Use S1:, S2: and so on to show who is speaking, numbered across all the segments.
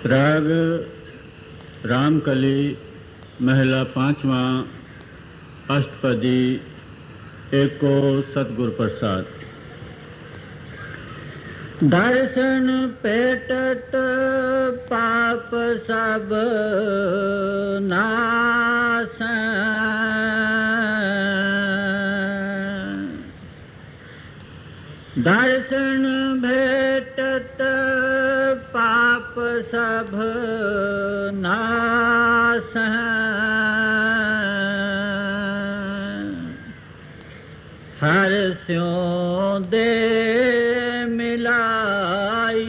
S1: राग रामकली महला 5वां अष्टपदी एको सतगुरु प्रसाद।
S2: दर्शन पेटत पाप सब नाश, दर्शन भेटत पाप सब नाश, हर स्यों दे मिलाई,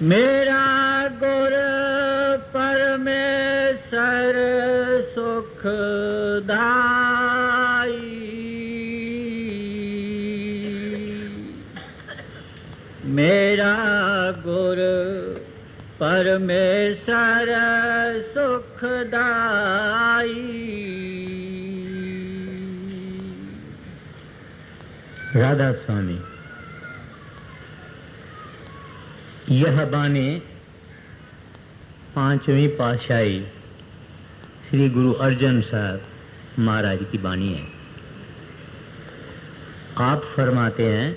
S2: मेरा गुर परमेश्वर सुखदाई, मेरा गुर परमेश्वर सुखदाई।
S3: राधा स्वामी। यह बानी 5वीं पातशाही श्री गुरु अर्जन साहब महाराज की बानी है। आप फरमाते हैं,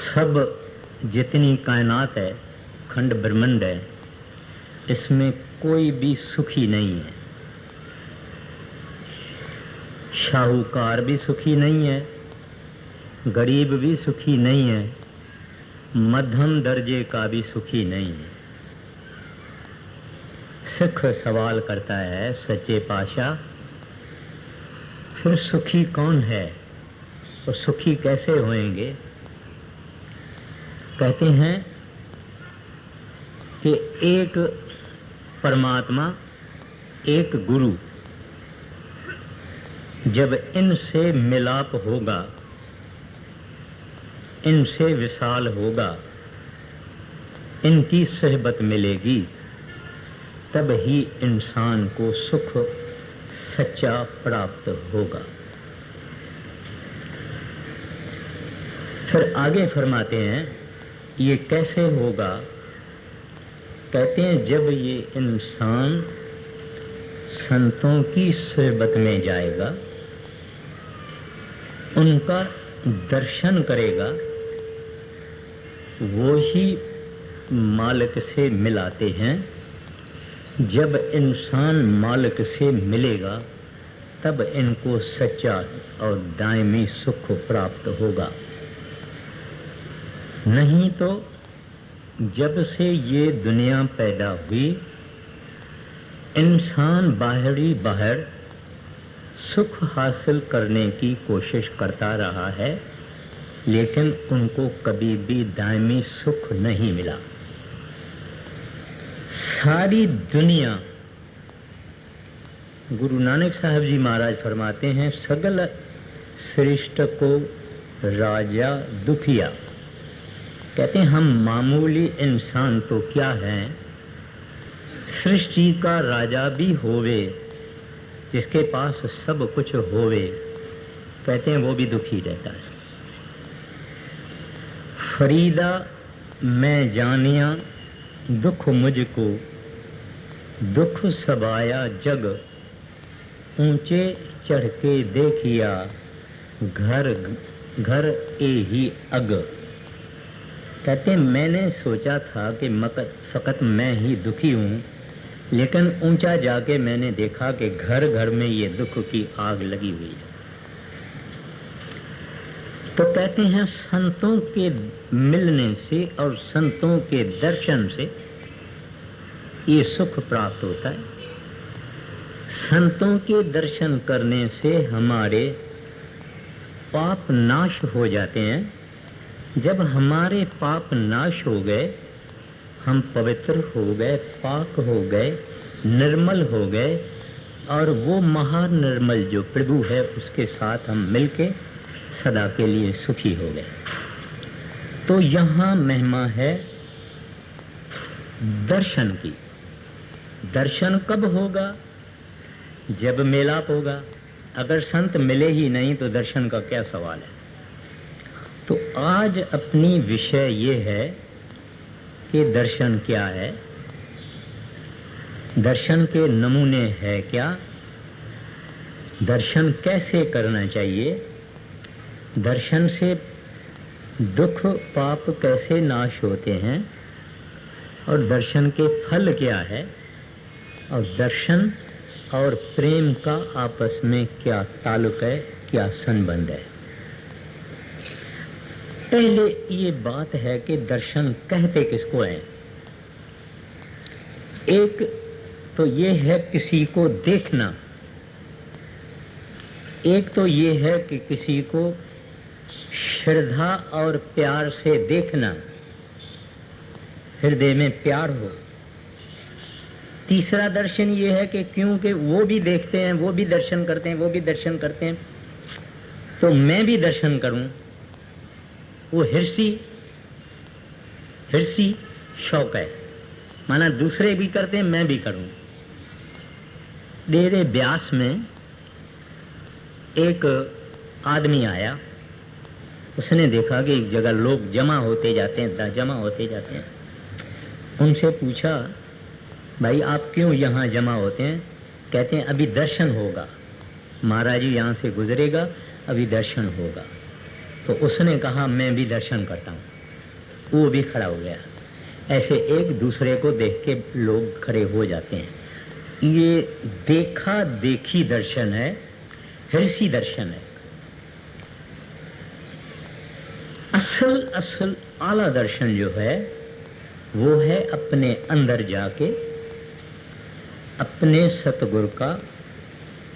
S3: सब जितनी कायनात है, खंड ब्रह्मांड है, इसमें कोई भी सुखी नहीं है। शाहूकार भी सुखी नहीं है, गरीब भी सुखी नहीं है, मध्यम दर्जे का भी सुखी नहीं है। सिख सवाल करता है, सच्चे पातशाह फिर सुखी कौन है और सुखी कैसे होएंगे? कहते हैं कि एक परमात्मा, एक गुरु, जब इनसे मिलाप होगा, इनसे विशाल होगा, इनकी सहबत मिलेगी, तब ही इंसान को सुख सच्चा प्राप्त होगा। फिर आगे फरमाते हैं, ये कैसे होगा? कहते हैं, जब ये इंसान संतों की सहबत में जाएगा, उनका दर्शन करेगा, वो ही मालिक से मिलाते हैं। जब इंसान मालिक से मिलेगा, तब इनको सच्चा और दायमी सुख प्राप्त होगा। नहीं तो जब से ये दुनिया पैदा हुई, इंसान बाहर सुख हासिल करने की कोशिश करता रहा है, लेकिन उनको कभी भी दायमी सुख नहीं मिला। सारी दुनिया, गुरु नानक साहब जी महाराज फरमाते हैं, सगल श्रेष्ठ को राजा दुखिया। कहते हैं, हम मामूली इंसान तो क्या हैं, सृष्टि का राजा भी होवे, जिसके पास सब कुछ होवे, कहते हैं वो भी दुखी रहता है। फरीदा मैं जानिया दुख मुझको, दुख सबाया जग, ऊंचे चढ़ के देखिया, घर घर ए ही अग। कहते हैं, मैंने सोचा था कि फकत मैं ही दुखी हूँ, लेकिन ऊंचा जाके मैंने देखा कि घर घर में ये दुख की आग लगी हुई है। तो कहते हैं, संतों के मिलने से और संतों के दर्शन से ये सुख प्राप्त होता है। संतों के दर्शन करने से हमारे पाप नाश हो जाते हैं। जब हमारे पाप नाश हो गए, हम पवित्र हो गए, पाक हो गए, निर्मल हो गए, और वो महानिर्मल जो प्रभु है उसके साथ हम मिलके सदा के लिए सुखी हो गए। तो यहाँ महिमा है दर्शन की। दर्शन कब होगा? जब मेलाप होगा। अगर संत मिले ही नहीं तो दर्शन का क्या सवाल है। तो आज अपनी विषय ये है कि दर्शन क्या है, दर्शन के नमूने है क्या, दर्शन कैसे करना चाहिए, दर्शन से दुख पाप कैसे नाश होते हैं और दर्शन के फल क्या है, और दर्शन और प्रेम का आपस में क्या ताल्लुक है, क्या संबंध है। पहले ये बात है कि दर्शन कहते किसको है। एक तो ये है किसी को देखना, एक तो ये है कि किसी को श्रद्धा और प्यार से देखना, हृदय में प्यार हो। तीसरा दर्शन ये है कि क्योंकि वो भी देखते हैं, वो भी दर्शन करते हैं, वो भी दर्शन करते हैं, तो मैं भी दर्शन करूं। वो हिरसी शौक है, माना दूसरे भी करते हैं, मैं भी करूं। डेरे ब्यास में एक आदमी आया, उसने देखा कि एक जगह लोग जमा होते जाते हैं, उनसे पूछा, भाई आप क्यों यहाँ जमा होते हैं? कहते हैं अभी दर्शन होगा, महाराज जी यहाँ से गुजरेगा, अभी दर्शन होगा। तो उसने कहा मैं भी दर्शन करता हूँ, वो भी खड़ा हो गया। ऐसे एक दूसरे को देख के लोग खड़े हो जाते हैं। ये देखा देखी दर्शन है, हिरसी दर्शन है। असल आला दर्शन जो है वो है अपने अंदर जाके अपने सतगुरु का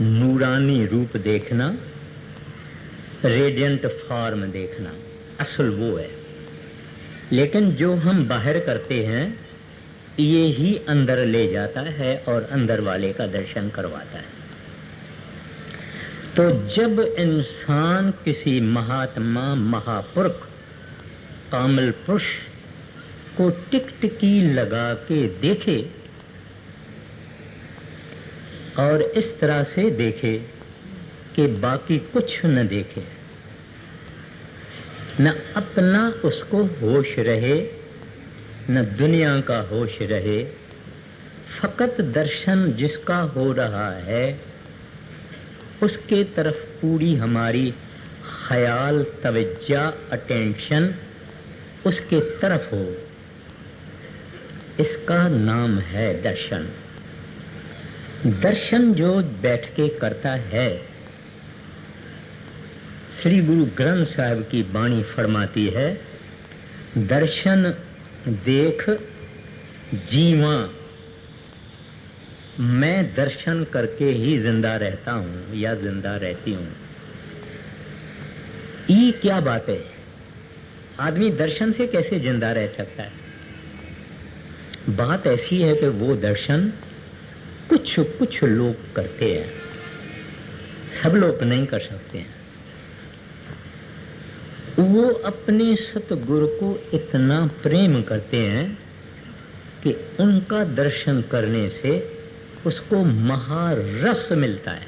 S3: नूरानी रूप देखना, रेडियंट फॉर्म देखना, असल वो है। लेकिन जो हम बाहर करते हैं ये ही अंदर ले जाता है और अंदर वाले का दर्शन करवाता है। तो जब इंसान किसी महात्मा, महापुरुष, कामल पुरुष को टिकटिकी लगा के देखे और इस तरह से देखे कि बाकी कुछ न देखे, न अपना उसको होश रहे, न दुनिया का होश रहे, फकत दर्शन जिसका हो रहा है उसके तरफ पूरी हमारी ख्याल, तवज्जो, अटेंशन उसके तरफ हो, इसका नाम है दर्शन। दर्शन जो बैठ के करता है, श्री गुरु ग्रंथ साहिब की वाणी फरमाती है, दर्शन देख जीवा, मैं दर्शन करके ही जिंदा रहता हूं या जिंदा रहती हूं। ये क्या बात है? आदमी दर्शन से कैसे जिंदा रह सकता है? बात ऐसी है कि वो दर्शन कुछ लोग करते हैं, सब लोग नहीं कर सकते हैं। वो अपने सतगुरु को इतना प्रेम करते हैं कि उनका दर्शन करने से उसको महारस मिलता है,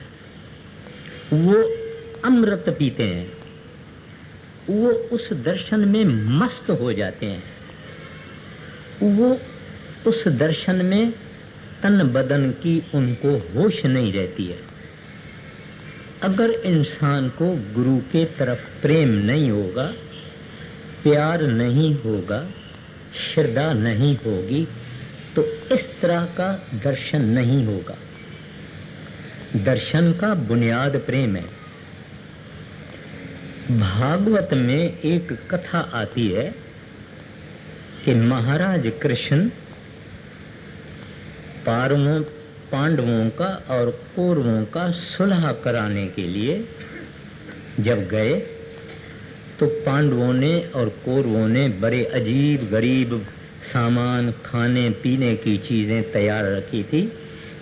S3: वो अमृत पीते हैं, वो उस दर्शन में मस्त हो जाते हैं, वो उस दर्शन में तन बदन की उनको होश नहीं रहती है। अगर इंसान को गुरु के तरफ प्रेम नहीं होगा, प्यार नहीं होगा, श्रद्धा नहीं होगी, तो इस तरह का दर्शन नहीं होगा। दर्शन का बुनियाद प्रेम है। भागवत में एक कथा आती है कि महाराज कृष्ण पांडवों का और कौरवों का सुलह कराने के लिए जब गए तो पांडवों ने और कौरवों ने बड़े अजीब गरीब सामान, खाने पीने की चीज़ें तैयार रखी थी।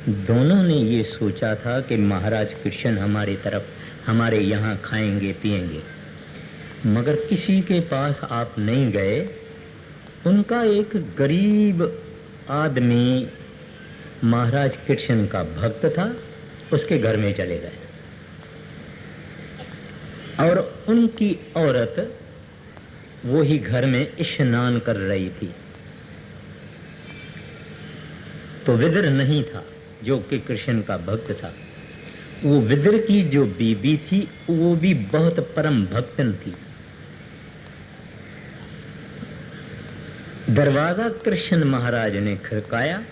S3: दोनों ने ये सोचा था कि महाराज कृष्ण हमारी तरफ, हमारे यहाँ खाएंगे पिएंगे, मगर किसी के पास आप नहीं गए। उनका एक गरीब आदमी महाराज कृष्ण का भक्त था, उसके घर में चले गए और उनकी औरत वो ही घर में स्नान कर रही थी। तो विदुर नहीं था जो कि कृष्ण का भक्त था। वो विदुर की जो बीबी थी वो भी बहुत परम भक्तन थी। दरवाजा कृष्ण महाराज ने खड़काया।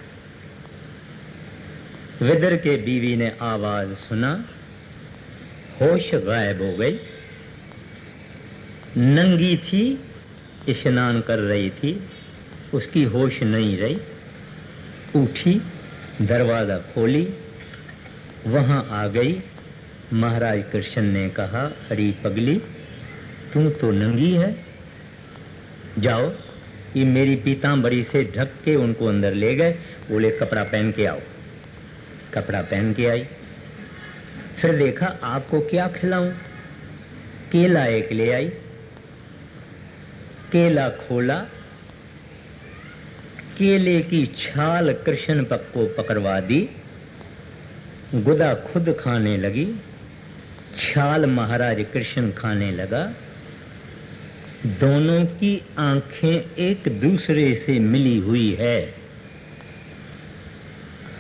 S3: विदुर के बीवी ने आवाज सुना, होश गायब हो गई। नंगी थी, स्नान कर रही थी, उसकी होश नहीं रही। उठी, दरवाजा खोली, वहां आ गई। महाराज कृष्ण ने कहा, अरे पगली, तू तो नंगी है, जाओ ये मेरी पीतांबरी से ढक के उनको अंदर ले गए। बोले कपड़ा पहन के आओ। कपड़ा पहन के आई। फिर देखा आपको क्या खिलाऊं? केला एक ले आई। केला खोला, केले की छाल कृष्ण को पकड़वा दी। गुदा खुद खाने लगी, छाल महाराज कृष्ण खाने लगा। दोनों की आंखें एक दूसरे से मिली हुई है।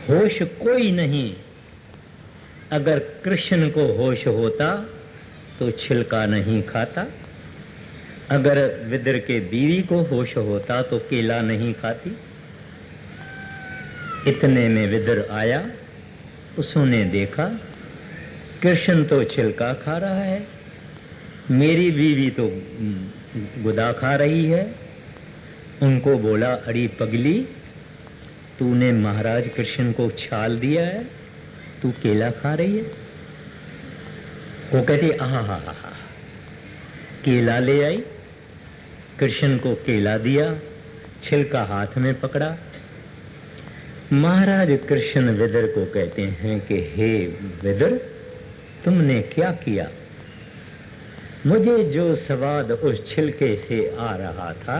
S3: होश कोई नहीं। अगर कृष्ण को होश होता तो छिलका नहीं खाता। अगर विदुर के बीवी को होश होता तो केला नहीं खाती। इतने में विदुर आया। उसने देखा कृष्ण तो छिलका खा रहा है, मेरी बीवी तो गुदा खा रही है। उनको बोला, अरे पगली, तूने महाराज कृष्ण को छाल दिया है, तू केला खा रही है? वो कहती, आहा हा हा हा। केला ले आई, कृष्ण को केला दिया, छिलका हाथ में पकड़ा। महाराज कृष्ण विदुर को कहते हैं कि हे विदुर, तुमने क्या किया? मुझे जो स्वाद उस छिलके से आ रहा था,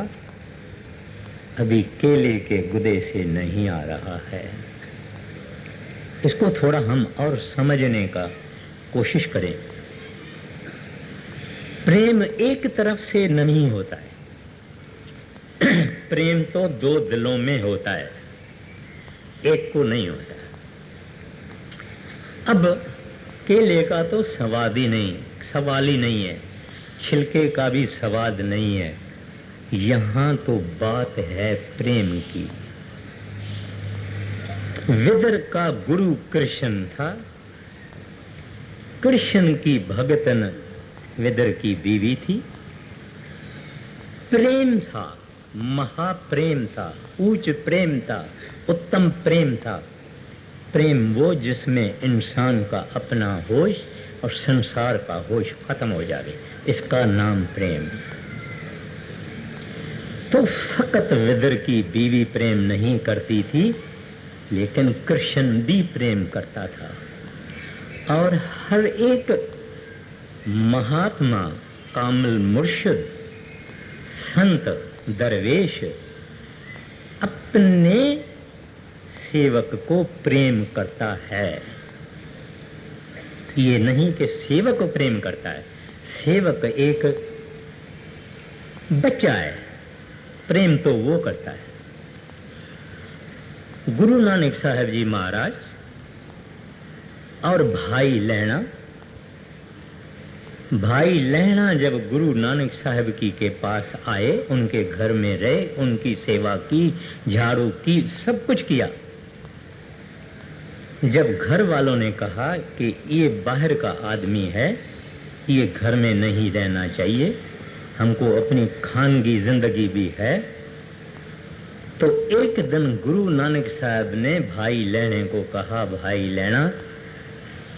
S3: अभी केले के गुदे से नहीं आ रहा है। इसको थोड़ा हम और समझने का कोशिश करें। प्रेम एक तरफ से नहीं होता है। प्रेम तो दो दिलों में होता है, एक को नहीं होता। अब केले का तो स्वाद ही नहीं, सवाल ही नहीं है, छिलके का भी स्वाद नहीं है। यहां तो बात है प्रेम की। विदुर का गुरु कृष्ण था, कृष्ण की भगतन विदुर की बीवी थी। प्रेम था, महाप्रेम था, ऊंच प्रेम था, उत्तम प्रेम था। प्रेम वो जिसमें इंसान का अपना होश और संसार का होश खत्म हो जाए, इसका नाम प्रेम। तो फकत विदुर की बीवी प्रेम नहीं करती थी, लेकिन कृष्ण भी प्रेम करता था। और हर एक महात्मा, कामिल मुर्शिद, संत, दरवेश अपने सेवक को प्रेम करता है। ये नहीं कि सेवक को प्रेम करता है, सेवक एक बच्चा है, प्रेम तो वो करता है। गुरु नानक साहब जी महाराज और भाई लहणा जब गुरु नानक साहब की के पास आए, उनके घर में रहे, उनकी सेवा की, झाड़ू की, सब कुछ किया। जब घर वालों ने कहा कि ये बाहर का आदमी है, ये घर में नहीं रहना चाहिए, हमको अपनी खानगी जिंदगी भी है, तो एक दिन गुरु नानक साहब ने भाई लहणे को कहा, भाई लहणा,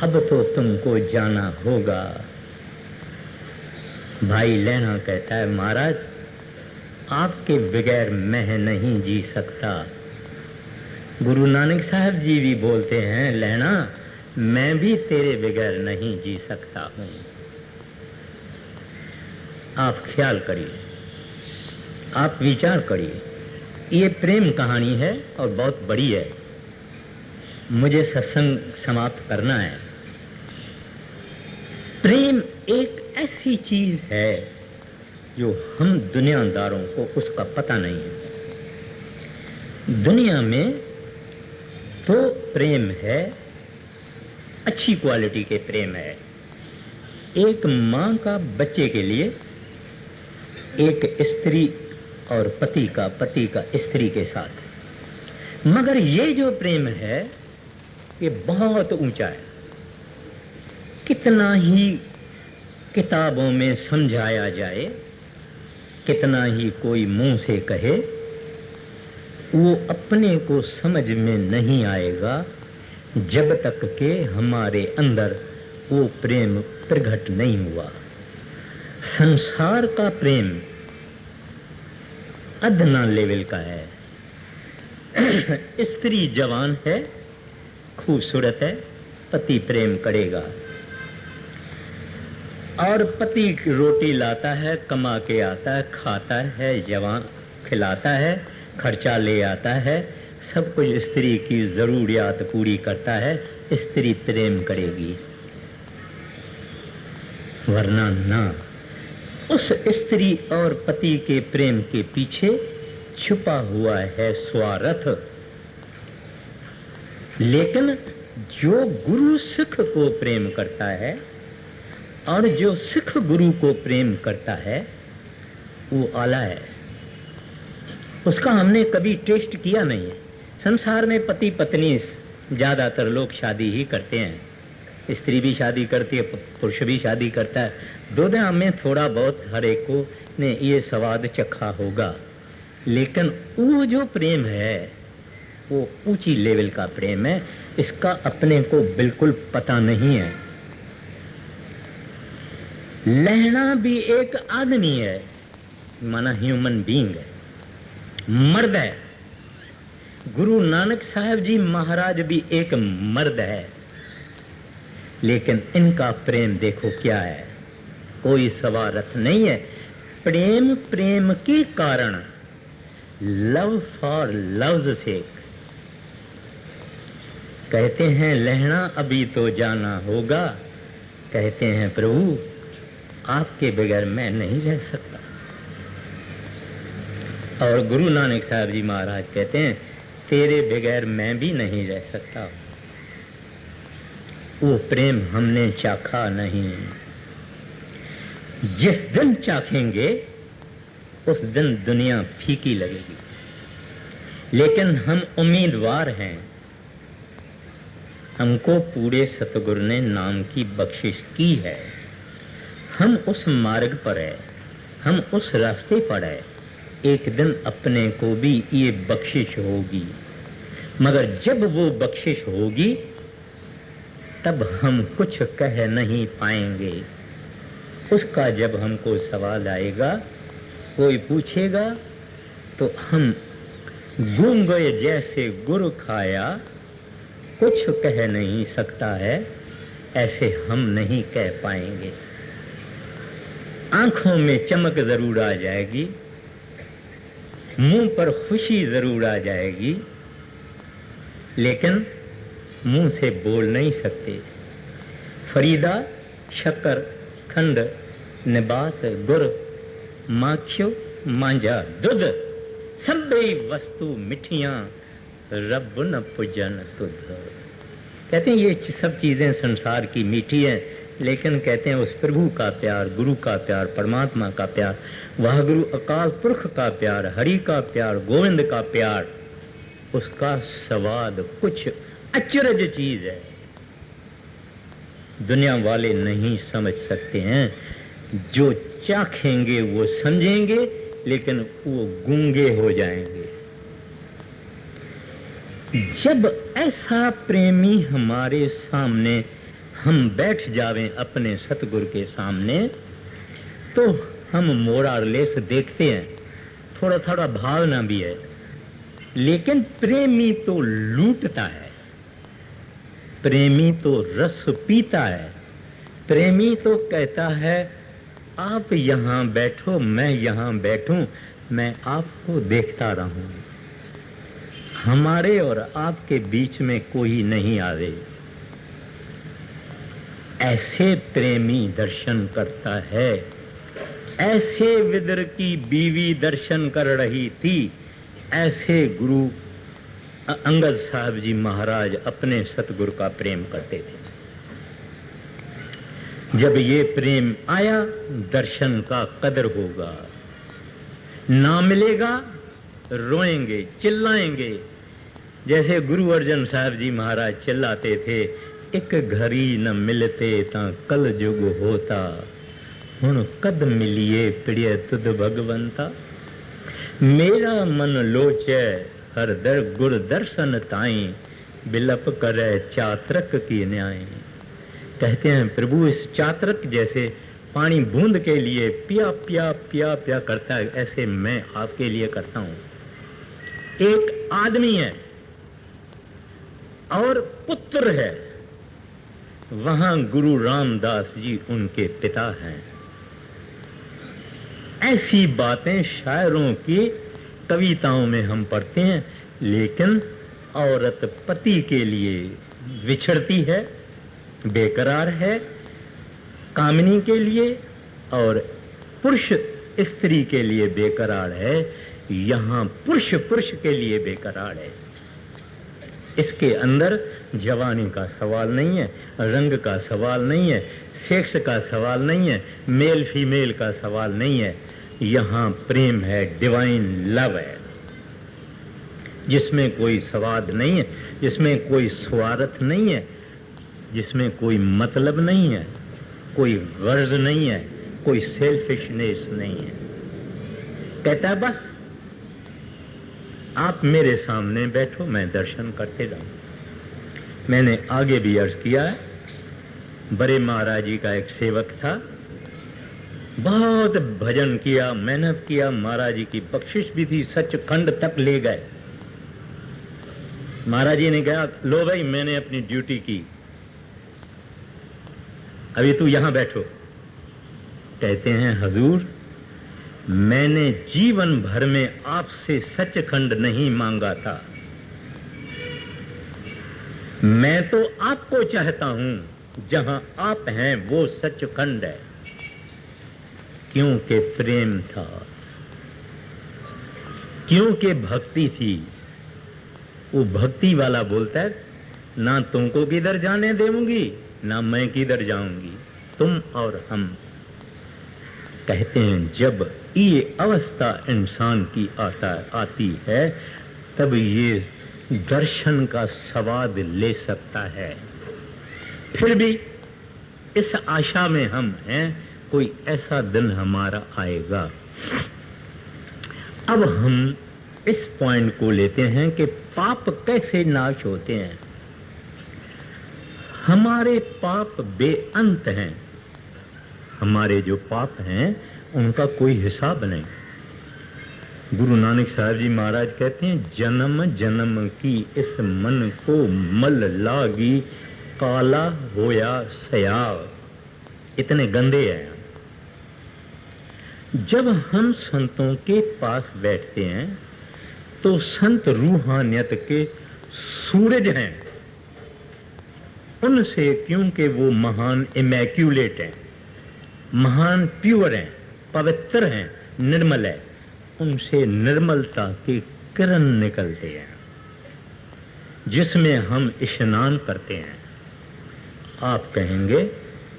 S3: अब तो तुमको जाना होगा। भाई लहणा कहता है, महाराज आपके बगैर मैं नहीं जी सकता। गुरु नानक साहब जी भी बोलते हैं, लहणा मैं भी तेरे बगैर नहीं जी सकता हूं। आप ख्याल करिए, आप विचार करिए। ये प्रेम कहानी है और बहुत बड़ी है, मुझे सत्संग समाप्त करना है। प्रेम एक ऐसी चीज है जो हम दुनियादारों को उसका पता नहीं है। दुनिया में तो प्रेम है, अच्छी क्वालिटी के प्रेम है। एक माँ का बच्चे के लिए, एक स्त्री और पति का स्त्री के साथ। मगर ये जो प्रेम है ये बहुत ऊंचा है। कितना ही किताबों में समझाया जाए, कितना ही कोई मुंह से कहे, वो अपने को समझ में नहीं आएगा जब तक के हमारे अंदर वो प्रेम प्रकट नहीं हुआ। संसार का प्रेम अदना लेवल का है। स्त्री जवान है, खूबसूरत है, पति प्रेम करेगा, और पति रोटी लाता है, कमा के आता है, खाता है, जवान खिलाता है, खर्चा ले आता है, सब कुछ स्त्री की जरूरियात पूरी करता है, स्त्री प्रेम करेगी। वरना ना। उस स्त्री और पति के प्रेम के पीछे छुपा हुआ है स्वार्थ। लेकिन जो गुरु सिख को प्रेम करता है और जो सिख गुरु को प्रेम करता है वो आला है। उसका हमने कभी टेस्ट किया नहीं है। संसार में पति पत्नी ज्यादातर लोग शादी ही करते हैं, स्त्री भी शादी करती है, पुरुष भी शादी करता है। दोनों में थोड़ा बहुत हर एक को ने ये स्वाद चखा होगा, लेकिन वो जो प्रेम है वो ऊंची लेवल का प्रेम है। इसका अपने को बिल्कुल पता नहीं है। लहना भी एक आदमी है, माना ह्यूमन बीइंग है, मर्द है। गुरु नानक साहब जी महाराज भी एक मर्द है, लेकिन इनका प्रेम देखो क्या है, कोई स्वार्थ नहीं है। प्रेम प्रेम के कारण, लव फॉर लव्स सेक। कहते हैं लहना अभी तो जाना होगा, कहते हैं प्रभु आपके बगैर मैं नहीं रह सकता। और गुरु नानक साहब जी महाराज कहते हैं तेरे बगैर मैं भी नहीं रह सकता। वो प्रेम हमने चाखा नहीं। जिस दिन चाखेंगे उस दिन दुनिया फीकी लगेगी, लेकिन हम उम्मीदवार हैं। हमको पूरे सतगुरु ने नाम की बख्शिश की है। हम उस मार्ग पर है, हम उस रास्ते पर है। एक दिन अपने को भी ये बख्शिश होगी, मगर जब वो बख्शिश होगी तब हम कुछ कह नहीं पाएंगे। उसका जब हमको सवाल आएगा, कोई पूछेगा तो हम गूंगे जैसे गुर खाया, कुछ कह नहीं सकता है, ऐसे हम नहीं कह पाएंगे। आंखों में चमक जरूर आ जाएगी, मुंह पर खुशी जरूर आ जाएगी, लेकिन मुंह से बोल नहीं सकते। फरीदा शक्कर खंड निबात गुर माखियो मांझा दूध, सभी वस्तु मिठियां रब न पूजन तुध। कहते हैं ये सब चीजें संसार की मीठी हैं, लेकिन कहते हैं उस प्रभु का प्यार, गुरु का प्यार, परमात्मा का प्यार, वाहगुरु अकाल पुरख का प्यार, हरि का प्यार, गोविंद का प्यार, उसका स्वाद कुछ अचरज चीज है। दुनिया वाले नहीं समझ सकते हैं। जो चाखेंगे वो समझेंगे, लेकिन वो गूंगे हो जाएंगे। जब ऐसा प्रेमी हमारे सामने हम बैठ जावें अपने सतगुरु के सामने, तो हम मोरालेस देखते हैं, थोड़ा थोड़ा भावना भी है, लेकिन प्रेमी तो लूटता है, प्रेमी तो रस पीता है। प्रेमी तो कहता है आप यहाँ बैठो, मैं यहाँ बैठूं, मैं आपको देखता रहूं, हमारे और आपके बीच में कोई नहीं आवे। ऐसे प्रेमी दर्शन करता है। ऐसे विदुर की बीवी दर्शन कर रही थी, ऐसे गुरु अंगद साहब जी महाराज अपने सतगुरु का प्रेम करते थे। जब ये प्रेम आया, दर्शन का कदर होगा, ना मिलेगा रोएंगे, चिल्लाएंगे। जैसे गुरु अर्जन साहब जी महाराज चिल्लाते थे, एक घड़ी न मिलते ता कल जुग होता, हुण कद मिलिए प्रिय तुद भगवंता। मेरा मन लोचे हर दर गुर दर्शन ताई, बिलप करे चात्रक की न्याय। कहते हैं प्रभु इस चात्रक जैसे पानी बूंद के लिए पिया पिया पिया पिया करता है, ऐसे मैं आपके लिए करता हूं। एक आदमी है और पुत्र है, वहां गुरु रामदास जी उनके पिता हैं। ऐसी बातें शायरों की कविताओं में हम पढ़ते हैं, लेकिन औरत पति के लिए विछड़ती है, बेकरार है, कामिनी के लिए, और पुरुष स्त्री के लिए बेकरार है। यहां पुरुष पुरुष के लिए बेकरार है। इसके अंदर जवानी का सवाल नहीं है, रंग का सवाल नहीं है, सेक्स का सवाल नहीं है, मेल फीमेल का सवाल नहीं है। यहां प्रेम है, डिवाइन लव है, जिसमें कोई स्वाद नहीं है, जिसमें कोई स्वार्थ नहीं है, जिसमें कोई मतलब नहीं है, कोई गर्ज नहीं है, कोई सेल्फिशनेस नहीं है। कहता है बस आप मेरे सामने बैठो, मैं दर्शन करते जाऊं। मैंने आगे भी अर्ज किया है, बड़े महाराज जी का एक सेवक था, बहुत भजन किया, मेहनत किया, महाराज जी की बख्शिश भी थी, सचखंड तक ले गए। महाराज जी ने कहा लो भाई मैंने अपनी ड्यूटी की, अभी तू यहां बैठो। कहते हैं हजूर मैंने जीवन भर में आपसे सचखंड नहीं मांगा था, मैं तो आपको चाहता हूं, जहां आप हैं वो सचखंड है। क्योंकि प्रेम था, क्योंकि भक्ति थी। वो भक्ति वाला बोलता है ना तुमको किधर जाने देऊंगी, ना मैं किधर जाऊंगी, तुम और हम। कहते हैं जब ये अवस्था इंसान की आती है, तब ये दर्शन का स्वाद ले सकता है। फिर भी इस आशा में हम हैं कोई ऐसा दिन हमारा आएगा। अब हम इस पॉइंट को लेते हैं कि पाप कैसे नाश होते हैं। हमारे पाप बेअंत हैं, हमारे जो पाप हैं उनका कोई हिसाब नहीं। गुरु नानक साहब जी महाराज कहते हैं जन्म जन्म की इस मन को मल लागी, काला होया सयाव। इतने गंदे हैं। जब हम संतों के पास बैठते हैं तो संत रूहानियत के सूरज हैं, उनसे, क्योंकि वो महान इमैक्यूलेट हैं, महान प्योर हैं, पवित्र हैं, निर्मल है, उनसे निर्मलता की किरण निकलते हैं जिसमें हम स्नान करते हैं। आप कहेंगे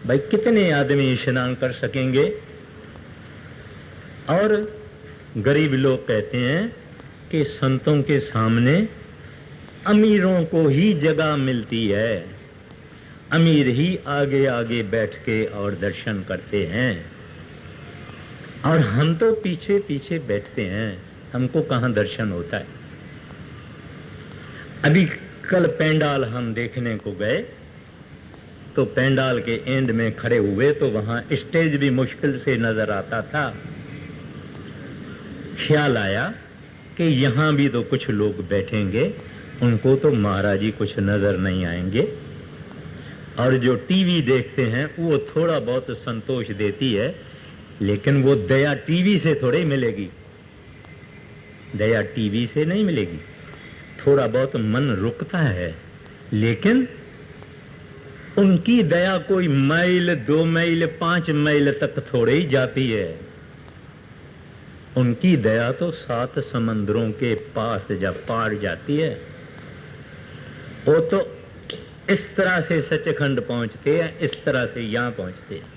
S3: भाई कितने आदमी स्नान कर सकेंगे? और गरीब लोग कहते हैं कि संतों के सामने अमीरों को ही जगह मिलती है, अमीर ही आगे आगे बैठ के और दर्शन करते हैं, और हम तो पीछे पीछे बैठते हैं, हमको कहाँ दर्शन होता है। अभी कल पेंडाल हम देखने को गए तो पेंडाल के एंड में खड़े हुए तो वहां स्टेज भी मुश्किल से नजर आता था। ख्याल आया कि यहां भी तो कुछ लोग बैठेंगे, उनको तो महाराज जी कुछ नजर नहीं आएंगे, और जो टीवी देखते हैं वो थोड़ा बहुत संतोष देती है, लेकिन वो दया टीवी से थोड़ी मिलेगी, दया टीवी से नहीं मिलेगी। थोड़ा बहुत मन रुकता है, लेकिन उनकी दया कोई मील 2 मील 5 मील तक थोड़े ही जाती है। उनकी दया तो 7 समंदरों के पास जब पार जाती है, वो तो इस तरह से सचखंड पहुंचते हैं, इस तरह से यहां पहुंचते हैं,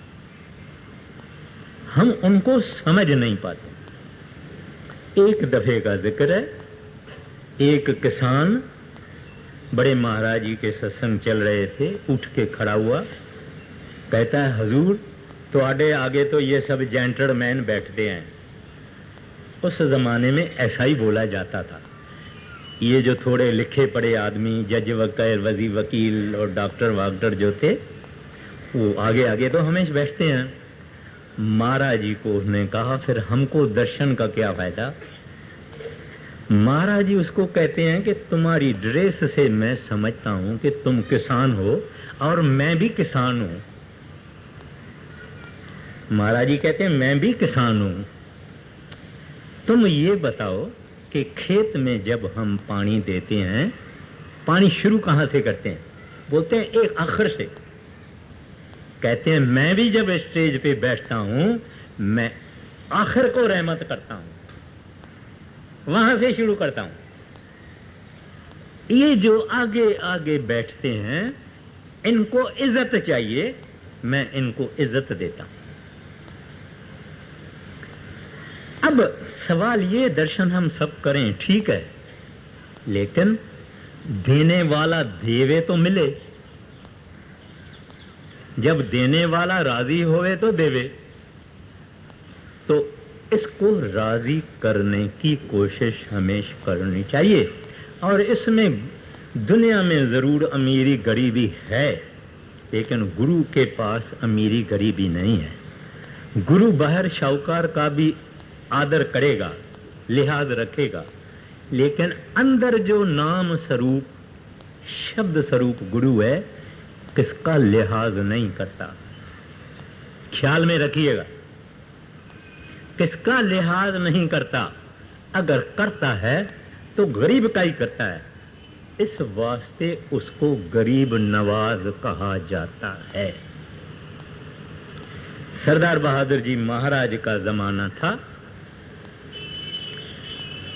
S3: हम उनको समझ नहीं पाते। एक दफे का जिक्र है, एक किसान बड़े महाराज जी के सत्संग चल रहे थे, उठ के खड़ा हुआ, कहता है हजूर तुम्हारे आगे तो ये सब जेंटलमैन बैठते हैं। उस जमाने में ऐसा ही बोला जाता था। ये जो थोड़े लिखे पढ़े आदमी, जज वकील, वकील और डॉक्टर वाक्टर जो थे, वो आगे आगे तो हमेशा बैठते हैं। महाराज जी को उसने कहा फिर हमको दर्शन का क्या फायदा। महाराज जी उसको कहते हैं कि तुम्हारी ड्रेस से मैं समझता हूं कि तुम किसान हो और मैं भी किसान हूं। महाराज जी कहते हैं मैं भी किसान हूं, तुम ये बताओ कि खेत में जब हम पानी देते हैं, पानी शुरू कहां से करते हैं? बोलते हैं एक आखिर से। कहते हैं मैं भी जब स्टेज पे बैठता हूं, मैं आखिर को रहमत करता हूं, वहां से शुरू करता हूं। ये जो आगे आगे बैठते हैं, इनको इज्जत चाहिए, मैं इनको इज्जत देता हूं। अब सवाल ये, दर्शन हम सब करें ठीक है, लेकिन देने वाला देवे तो मिले। जब देने वाला राजी होवे तो देवे। तो इसको राजी करने की कोशिश हमेशा करनी चाहिए। और इसमें दुनिया में जरूर अमीरी गरीबी है, लेकिन गुरु के पास अमीरी गरीबी नहीं है। गुरु बाहर शाहूकार का भी आदर करेगा, लिहाज रखेगा, लेकिन अंदर जो नाम स्वरूप, शब्द स्वरूप गुरु है, किसका लिहाज नहीं करता। ख्याल में रखिएगा, किसका लिहाज नहीं करता। अगर करता है तो गरीब का ही करता है। इस वास्ते उसको गरीब नवाज कहा जाता है। सरदार बहादुर जी महाराज का जमाना था।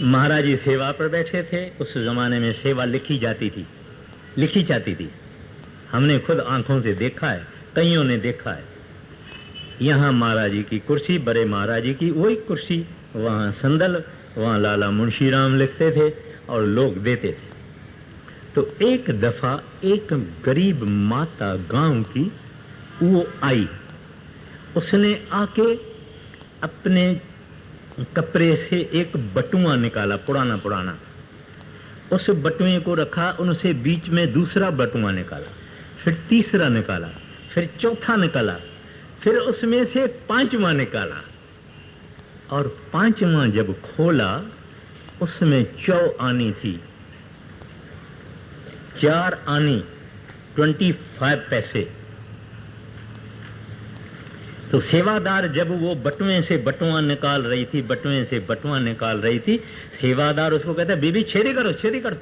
S3: महाराज जी सेवा पर बैठे थे। उस जमाने में सेवा लिखी जाती थी, लिखी जाती थी। हमने खुद आंखों से देखा है, कईयों ने देखा है। यहाँ महाराज जी की कुर्सी, बड़े महाराज जी की वही कुर्सी, वहाँ संदल, वहाँ लाला मुंशीराम लिखते थे और लोग देते थे। तो एक दफा एक गरीब माता गांव की वो आई, उसने आके अपने कपड़े से एक बटुआ निकाला, पुराना पुराना। उस बटुए को रखा, उनसे बीच में दूसरा बटुआ निकाला, फिर तीसरा निकाला, फिर चौथा निकाला, फिर उसमें से पांचवा निकाला। और पांचवा जब खोला, उसमें 4 आनी थी, 4 आनी 25 पैसे। तो सेवादार जब वो बटुए से बटुआ निकाल रही थी, बटुए से बटुआ निकाल रही थी, सेवादार उसको कहता है बीबी छेदी करो, छेदी करो।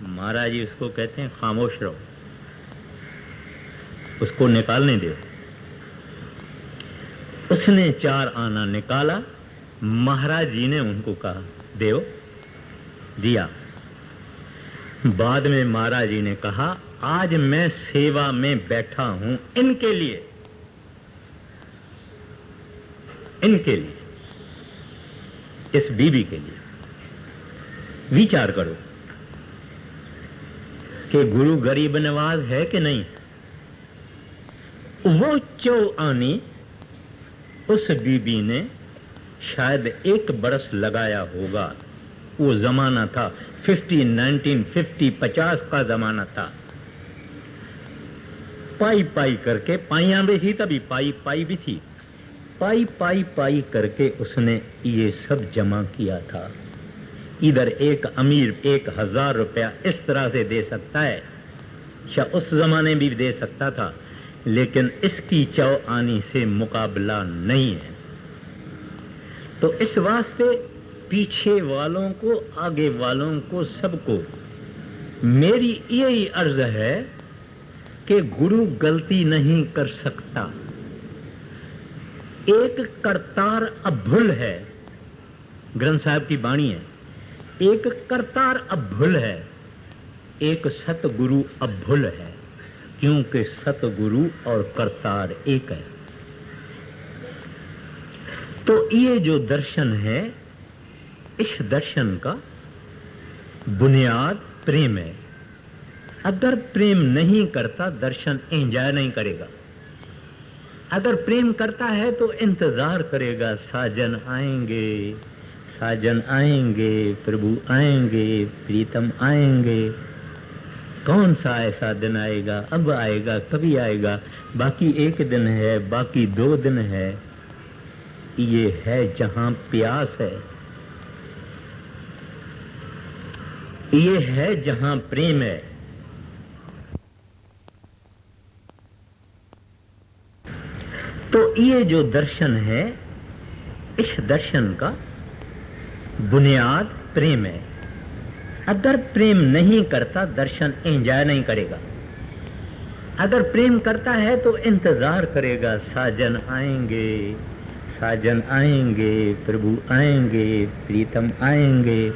S3: महाराज जी उसको कहते हैं खामोश रहो, उसको निकालने दो। उसने 4 आना निकाला। महाराज जी ने उनको कहा देव, दिया। बाद में महाराज जी ने कहा आज मैं सेवा में बैठा हूं इनके लिए, इनके लिए, इस बीबी के लिए। विचार करो कि गुरु गरीब नवाज है कि नहीं। वो 4 आनी उस बीबी ने शायद 1 बरस लगाया होगा। वो जमाना था 1950 का जमाना था। पाई पाई करके, पाइयां भी थी तभी, पाई पाई भी थी, पाई पाई पाई करके उसने ये सब जमा किया था। इधर एक अमीर 1000 रुपया इस तरह से दे सकता है, या उस जमाने भी दे सकता था, लेकिन इसकी 4 आनी से मुकाबला नहीं है। तो इस वास्ते पीछे वालों को, आगे वालों को, सबको मेरी यही अर्ज है कि गुरु गलती नहीं कर सकता। एक करतार अभुल है, ग्रंथ साहब की वाणी है। एक करतार अभुल है, एक सतगुरु अभुल है, क्योंकि सतगुरु और करतार एक है। तो ये जो दर्शन है, इस दर्शन का बुनियाद प्रेम है। अगर प्रेम नहीं करता दर्शन एंजॉय नहीं करेगा। अगर प्रेम करता है तो इंतजार करेगा, साजन आएंगे, साजन आएंगे, प्रभु आएंगे, प्रीतम आएंगे। कौन सा ऐसा दिन आएगा, अब आएगा, कभी आएगा, बाकी एक दिन है, बाकी 2 दिन है। ये है जहां प्यास है, ये है जहां प्रेम है। तो ये जो दर्शन है, इस दर्शन का बुनियाद प्रेम है। अगर प्रेम नहीं करता दर्शन एंजॉय नहीं करेगा। अगर प्रेम करता है तो इंतजार करेगा, साजन आएंगे, साजन आएंगे, प्रभु आएंगे, प्रीतम आएंगे।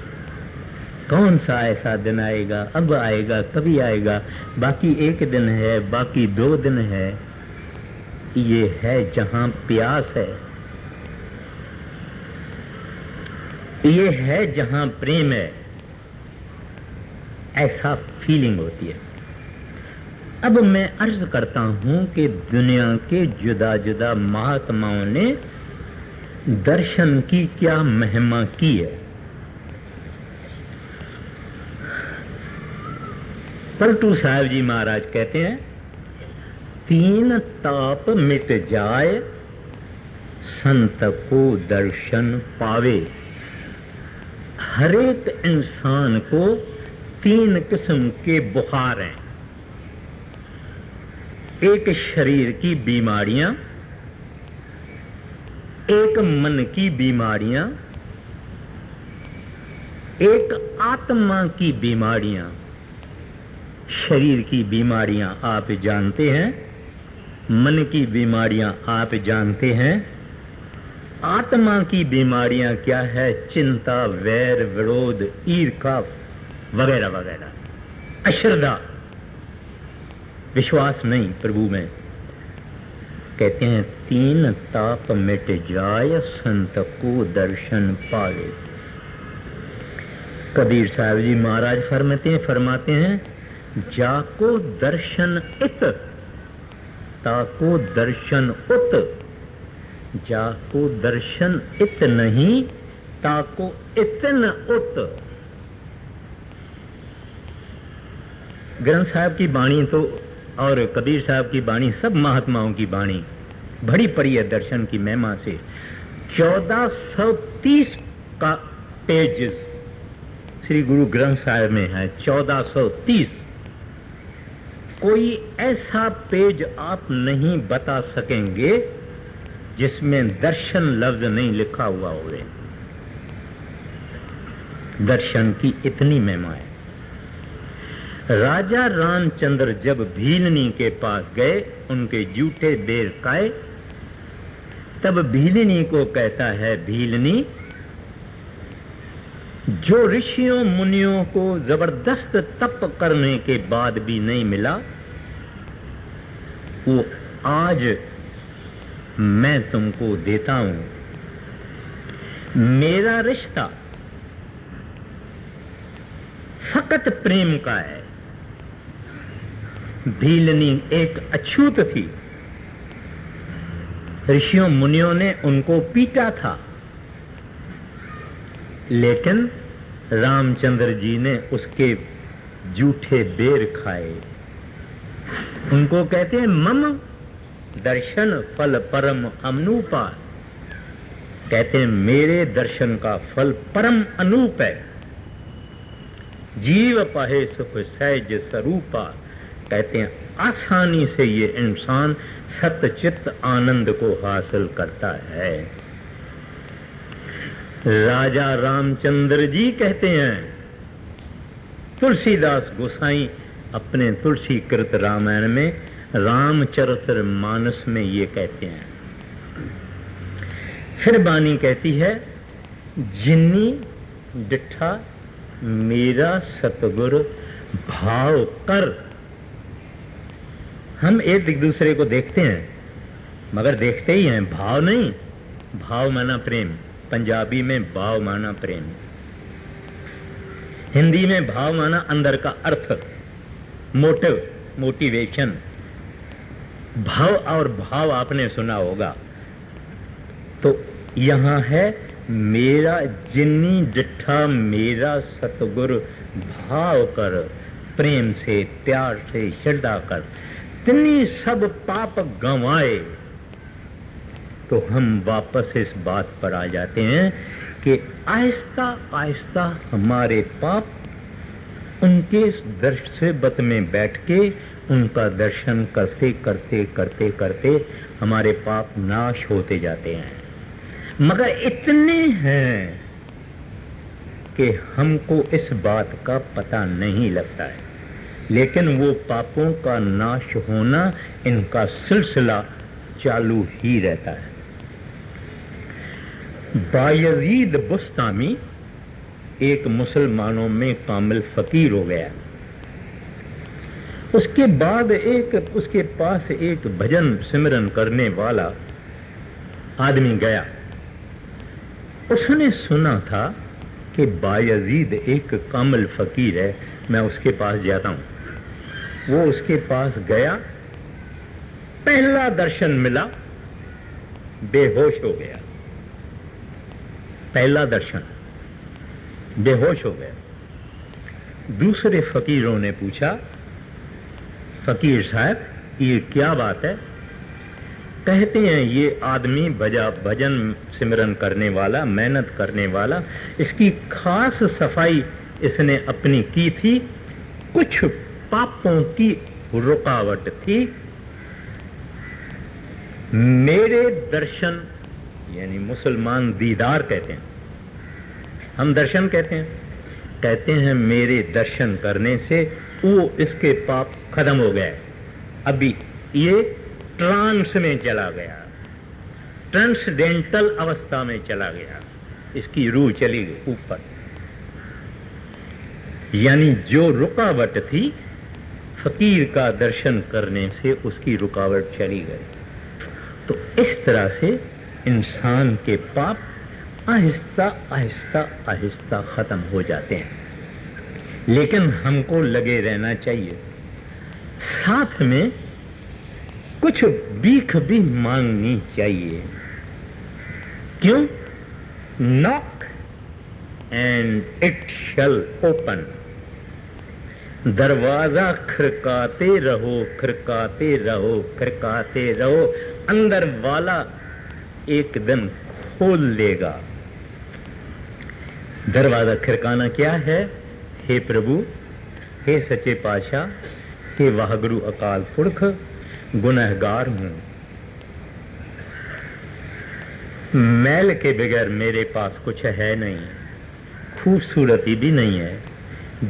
S3: कौन सा ऐसा दिन आएगा, अब आएगा, कभी आएगा, बाकी एक दिन है, बाकी 2 दिन है। ये है जहां प्यास है, ये है जहां प्रेम है। ऐसा फीलिंग होती है। अब मैं अर्ज करता हूं कि दुनिया के जुदा जुदा महात्माओं ने दर्शन की क्या महिमा की है। पलटू साहब जी महाराज कहते हैं, 3 ताप मिट जाए, संत को दर्शन पावे। हर एक इंसान को 3 किस्म के बुखार हैं। एक शरीर की बीमारियां, एक मन की बीमारियां, एक आत्मा की बीमारियां। शरीर की बीमारियां आप जानते हैं, मन की बीमारियां आप जानते हैं। आत्मा की बीमारियां क्या है? चिंता, वैर, विरोध, ईर्ष्या वगैरह वगैरह, अश्रद्धा, विश्वास नहीं प्रभु में। कहते हैं 3 ताप मिट जाए, संत को दर्शन पावे। कबीर साहब जी महाराज फरमाते हैं, जाको दर्शन इत, ताको दर्शन उत। जाको दर्शन इत नहीं, ताको इतन उत। ग्रंथ साहब की वाणी तो और कबीर साहब की वाणी, सब महात्माओं की वाणी भरी पड़ी है दर्शन की महिमा से। 1430 का पेज श्री गुरु ग्रंथ साहब में है, 1430। कोई ऐसा पेज आप नहीं बता सकेंगे जिसमें दर्शन लफ्ज नहीं लिखा हुआ होवे। दर्शन की इतनी महिमा है। राजा रामचंद्र जब भीलनी के पास गए, उनके जूठे बेर खाए, तब भीलनी को कहता है, भीलनी, जो ऋषियों मुनियों को जबरदस्त तप करने के बाद भी नहीं मिला, वो आज मैं तुमको देता हूं। मेरा रिश्ता फकत प्रेम का है। भीलनी एक अछूत थी, ऋषियों मुनियों ने उनको पीटा था, लेकिन रामचंद्र जी ने उसके जूठे बेर खाए। उनको कहते हैं मम दर्शन फल परम अनूपा। कहते हैं मेरे दर्शन का फल परम अनूप है। जीव पाहे सुख सहज स्वरूपा। कहते हैं आसानी से ये इंसान सतचित्त आनंद को हासिल करता है। राजा रामचंद्र जी कहते हैं, तुलसीदास गोसाई अपने तुलसी कृत रामायण में रामचरितमानस में ये कहते हैं। फिर बानी कहती है, जिन्नी डिठा मेरा सतगुर भाव कर। हम एक दूसरे को देखते हैं, मगर देखते ही हैं, भाव नहीं। भाव माना प्रेम, पंजाबी में भाव माना प्रेम, हिंदी में भाव माना अंदर का अर्थ, मोटिव, मोटिवेशन। भाव और भाव आपने सुना होगा। तो यहां है मेरा जिन्नी डिठा मेरा सतगुर भाव कर, प्रेम से, प्यार से, श्रद्धा कर, तिन्नी सब पाप गंवाए। तो हम वापस इस बात पर आ जाते हैं कि आहिस्ता आहिस्ता हमारे पाप उनके दर्शबत में बैठ के उनका दर्शन करते करते करते करते हमारे पाप नाश होते जाते हैं। मगर इतने हैं कि हमको इस बात का पता नहीं लगता है, लेकिन वो पापों का नाश होना, इनका सिलसिला चालू ही रहता है। बायजीद बुस्तामी एक मुसलमानों में कामिल फकीर हो गया। उसके बाद उसके पास एक भजन सिमरन करने वाला आदमी गया। उसने सुना था कि बायजीद एक कामिल फकीर है, मैं उसके पास जाता हूं। वो उसके पास गया, पहला दर्शन मिला, बेहोश हो गया। पहला दर्शन, बेहोश हो गया। दूसरे फकीरों ने पूछा, फकीर साहब ये क्या बात है? कहते हैं ये आदमी भजन सिमरन करने वाला, मेहनत करने वाला, इसकी खास सफाई इसने अपनी की थी, कुछ पापों की रुकावट थी। मेरे दर्शन, यानी मुसलमान दीदार कहते हैं, हम दर्शन कहते हैं मेरे दर्शन करने से वो इसके पाप खत्म हो गए। अभी ये ट्रांस में चला गया, ट्रांसडेंटल अवस्था में चला गया, इसकी रूह चली गई ऊपर। यानी जो रुकावट थी फकीर का दर्शन करने से, उसकी रुकावट चली गई। तो इस तरह से इंसान के पाप आहिस्ता आहिस्ता आहिस्ता खत्म हो जाते हैं। लेकिन हमको लगे रहना चाहिए, साथ में कुछ भीख भी मांगनी चाहिए। क्यों? Knock and it shall open. दरवाजा खड़काते रहो, खड़काते रहो, खड़काते रहो, अंदर वाला एक दिन खोल देगा। दरवाजा खड़काना क्या है? हे प्रभु, हे सच्चे पातशाह, हे वाहगुरु अकाल पुरख, गुनहगार हूं, मैल के बगैर मेरे पास कुछ है नहीं, खूबसूरती भी नहीं है,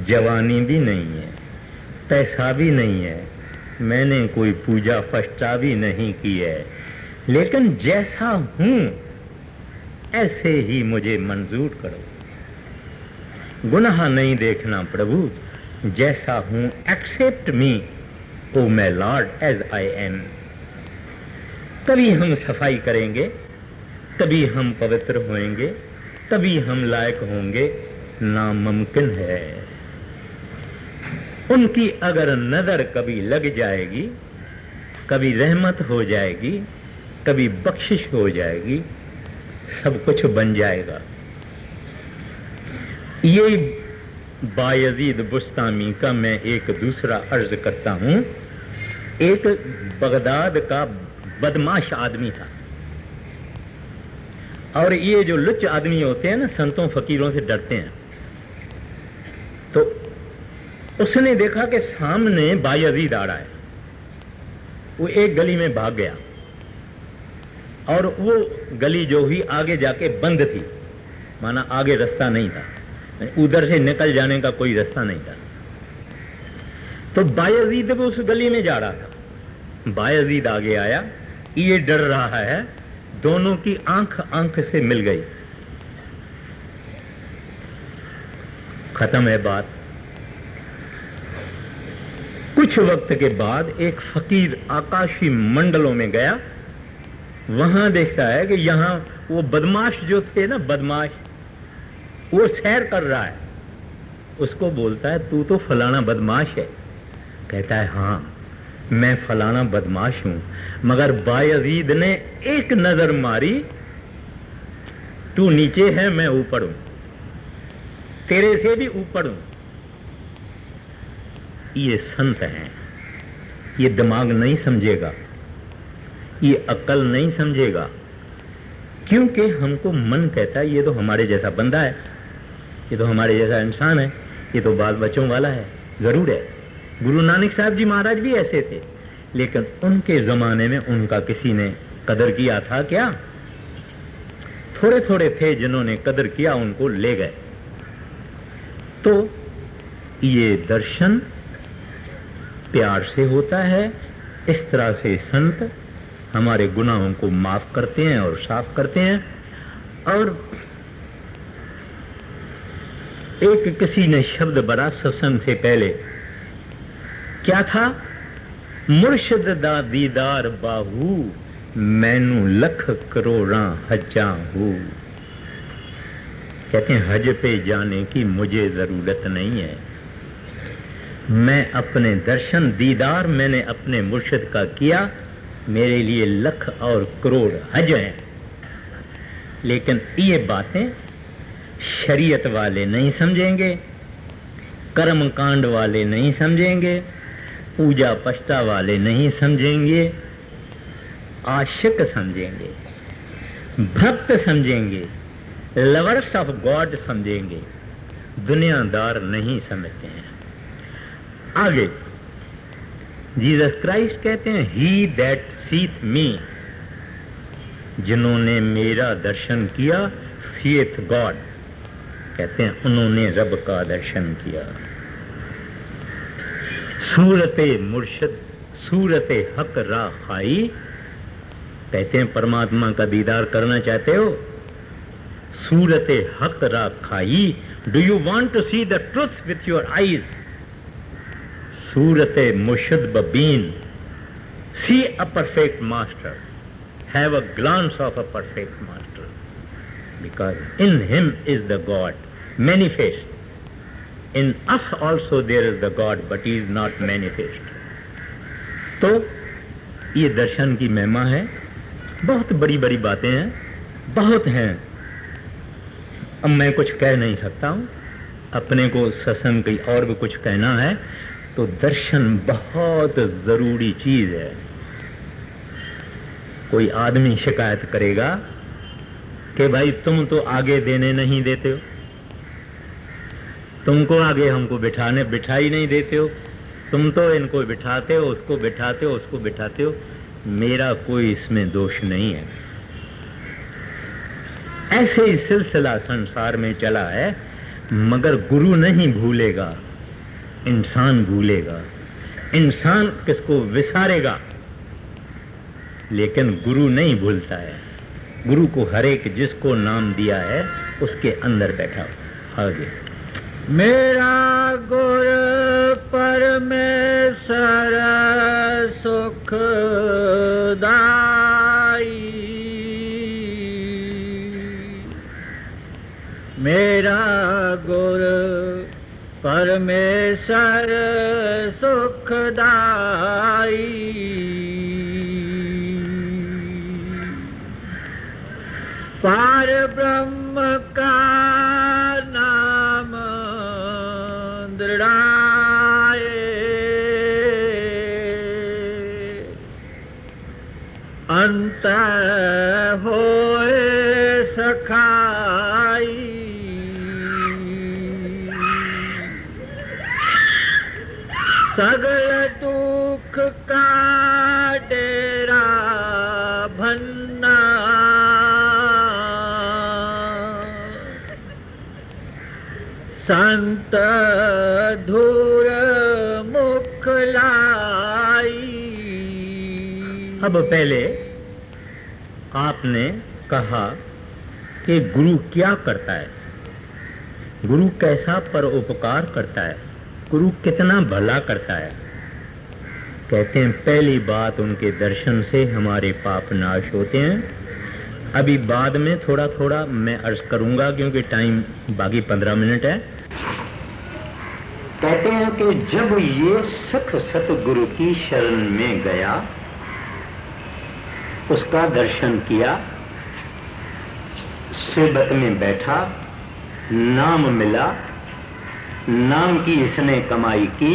S3: जवानी भी नहीं है, पैसा भी नहीं है, मैंने कोई पूजा फष्टा भी नहीं की है, लेकिन जैसा हूं ऐसे ही मुझे मंजूर करो। गुनाह नहीं देखना प्रभु, जैसा हूं accept me O my lord as I am. तभी हम सफाई करेंगे, तभी हम पवित्र होंगे, तभी हम लायक होंगे। नामुमकिन है। उनकी अगर नजर कभी लग जाएगी, कभी रहमत हो जाएगी, कभी बख्शिश हो जाएगी, सब कुछ बन जाएगा। ये बायजीद बुस्तामी का मैं एक दूसरा अर्ज करता हूं। एक बगदाद का बदमाश आदमी था, और ये जो लुच्च आदमी होते हैं ना, संतों फकीरों से डरते हैं। तो उसने देखा कि सामने बायजीद आ रहा है। वो एक गली में भाग गया, और वो गली जो ही आगे जाके बंद थी, माना आगे रास्ता नहीं था, उधर से निकल जाने का कोई रास्ता नहीं था। तो बायजीद भी उस गली में जा रहा था। बायजीद आगे आया, ये डर रहा है, दोनों की आंख आंख से मिल गई। खत्म है बात। कुछ वक्त के बाद एक फकीर आकाशी मंडलों में गया, वहां देखता है कि यहां वो बदमाश जो थे ना, बदमाश, वो सैर कर रहा है। उसको बोलता है, तू तो फलाना बदमाश है। कहता है, हाँ मैं फलाना बदमाश हूं, मगर बायजीद ने एक नजर मारी, तू नीचे है मैं ऊपर हूं, तेरे से भी ऊपर हूं। ये संत हैं, ये दिमाग नहीं समझेगा, ये अक्ल नहीं समझेगा, क्योंकि हमको मन कहता है ये तो हमारे जैसा बंदा है, ये तो हमारे जैसा इंसान है, ये तो बाल बच्चों वाला है। जरूर है, गुरु नानक साहब जी महाराज भी ऐसे थे, लेकिन उनके जमाने में उनका किसी ने कदर किया था क्या? थोड़े थोड़े थे जिन्होंने कदर किया, उनको ले गए। तो ये दर्शन प्यार से होता है। इस तरह से संत हमारे गुनाहों को माफ करते हैं और साफ करते हैं। और एक किसी ने शब्द बड़ा सत्संग से पहले, क्या था? मुर्शिद दा दीदार बाहू, मैनू लख करोड़ा हजा हूं। कहते हैं हज पे जाने की मुझे जरूरत नहीं है, मैं अपने दर्शन दीदार मैंने अपने मुर्शिद का किया, मेरे लिए लख और करोड़ हज हैं। लेकिन ये बातें शरीयत वाले नहीं समझेंगे, कर्म कांड वाले नहीं समझेंगे, पूजा पष्टा वाले नहीं समझेंगे, आशिक समझेंगे, भक्त समझेंगे, लवर्स ऑफ गॉड समझेंगे, दुनियादार नहीं समझते हैं। आगे जीसस क्राइस्ट कहते हैं, ही दैट सीथ मी, जिन्होंने मेरा दर्शन किया, सीथ गॉड, कहते हैं उन्होंने रब का दर्शन किया। सूरते मुर्शिद सूरते हक रा खाई, कहते हैं परमात्मा का दीदार करना चाहते हो, सूरते हक रा खाई, do you want to see the truth with your eyes, सूरते मुर्शिद बबीन, see a perfect master, have a glance of a perfect master, because in him is the God manifest, in us also there is the God, but he is not manifest. तो ये दर्शन की महिमा है। बहुत बड़ी बड़ी बातें हैं, बहुत हैं, अब मैं कुछ कह नहीं सकता हूं। अपने को सत्संग की और भी कुछ कहना है, तो दर्शन बहुत जरूरी चीज है। कोई आदमी शिकायत करेगा कि भाई तुम तो आगे देने नहीं देते हो, तुमको आगे हमको बिठा ही नहीं देते हो, तुम तो इनको बिठाते हो, उसको बिठाते हो, उसको बिठाते हो, मेरा कोई इसमें दोष नहीं है। ऐसे ही सिलसिला संसार में चला है, मगर गुरु नहीं भूलेगा, इंसान भूलेगा। इंसान किसको विसारेगा, लेकिन गुरु नहीं भूलता है। गुरु को हर एक जिसको नाम दिया है उसके अंदर बैठा हो। आगे
S2: मेरा गुर परमेश्वर सुखदाई, मेरा गुर परमेश्वर सुखदाई, पार ब्रह्म का नाम दृढ़ाए, अंत होए सखाई, सगल दुख का डेरा भन्ना, संत धूर मुख लाई।
S3: अब पहले आपने कहा कि गुरु क्या करता है, गुरु कैसा परोपकार करता है, गुरु कितना भला करता है। कहते हैं पहली बात उनके दर्शन से हमारे पाप नाश होते हैं। अभी बाद में थोड़ा थोड़ा मैं अर्ज करूंगा क्योंकि टाइम बाकी 15 मिनट है। कहते हैं कि जब ये सख सतगुरु की शरण में गया, उसका दर्शन किया, सोबत में बैठा, नाम मिला, नाम की इसने कमाई की,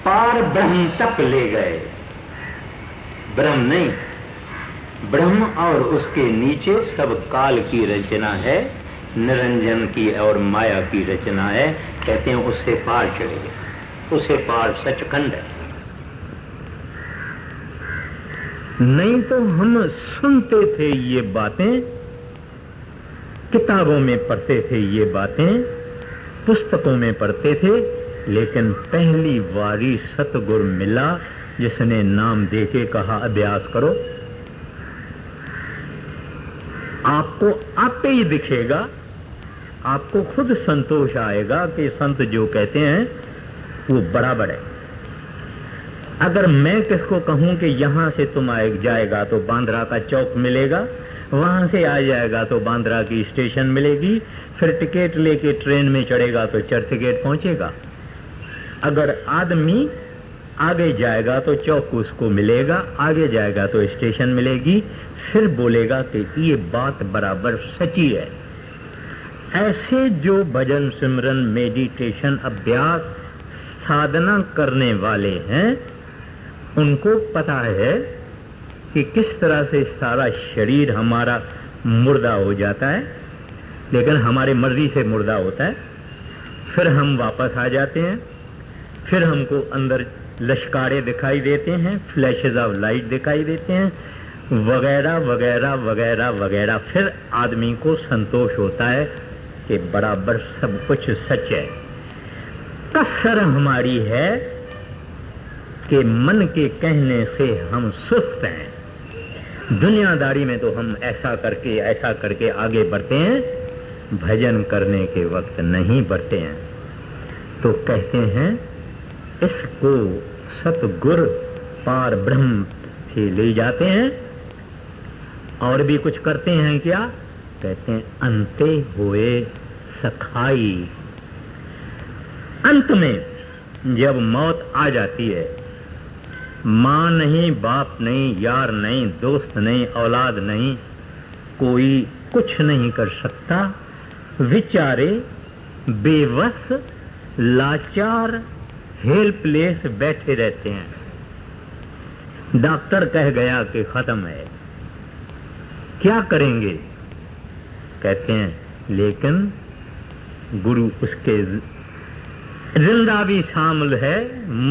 S3: पार ब्रह्म तक ले गए। ब्रह्म नहीं, ब्रह्म और उसके नीचे सब काल की रचना है, निरंजन की और माया की रचना है। कहते हैं उससे पार चले गए, उससे पार सचखंड है। नहीं तो हम सुनते थे ये बातें, किताबों में पढ़ते थे ये बातें, पुस्तकों में पढ़ते थे, लेकिन पहली बारी सतगुरु मिला जिसने नाम देके कहा अभ्यास करो। आपको आपे ही दिखेगा, आपको खुद संतोष आएगा कि संत जो कहते हैं वो बराबर है। अगर मैं किसको कहूं कि यहां से तुम जाएगा तो बांद्रा का चौक मिलेगा, वहां से आ जाएगा तो बांद्रा की स्टेशन मिलेगी, फिर टिकट लेके ट्रेन में चढ़ेगा तो चर्चगेट पहुंचेगा। अगर आदमी आगे जाएगा तो चौक उसको मिलेगा, आगे जाएगा तो स्टेशन मिलेगी, फिर बोलेगा कि ये बात बराबर सच्ची है। ऐसे जो भजन सिमरन मेडिटेशन अभ्यास साधना करने वाले हैं, उनको पता है कि किस तरह से सारा शरीर हमारा मुर्दा हो जाता है, लेकिन हमारे मर्जी से मुर्दा होता है, फिर हम वापस आ जाते हैं, फिर हमको अंदर लश्कारे दिखाई देते हैं, फ्लैशेज ऑफ लाइट दिखाई देते हैं, वगैरह वगैरह वगैरह वगैरह। फिर आदमी को संतोष होता है कि बराबर सब कुछ सच है। कसर हमारी है कि मन के कहने से हम सुस्त हैं। दुनियादारी में तो हम ऐसा करके आगे बढ़ते हैं, भजन करने के वक्त नहीं बढ़ते हैं। तो कहते हैं इसको सतगुर पार ब्रह्म से ले जाते हैं। और भी कुछ करते हैं क्या? कहते हैं अंते हुए सखाई। अंत में जब मौत आ जाती है, माँ नहीं, बाप नहीं, यार नहीं, दोस्त नहीं, औलाद नहीं, कोई कुछ नहीं कर सकता, विचारे बेवस लाचार हेल्पलेस बैठे रहते हैं। डॉक्टर कह गया कि खत्म है, क्या करेंगे? कहते हैं लेकिन गुरु उसके जिंदा भी शामिल है,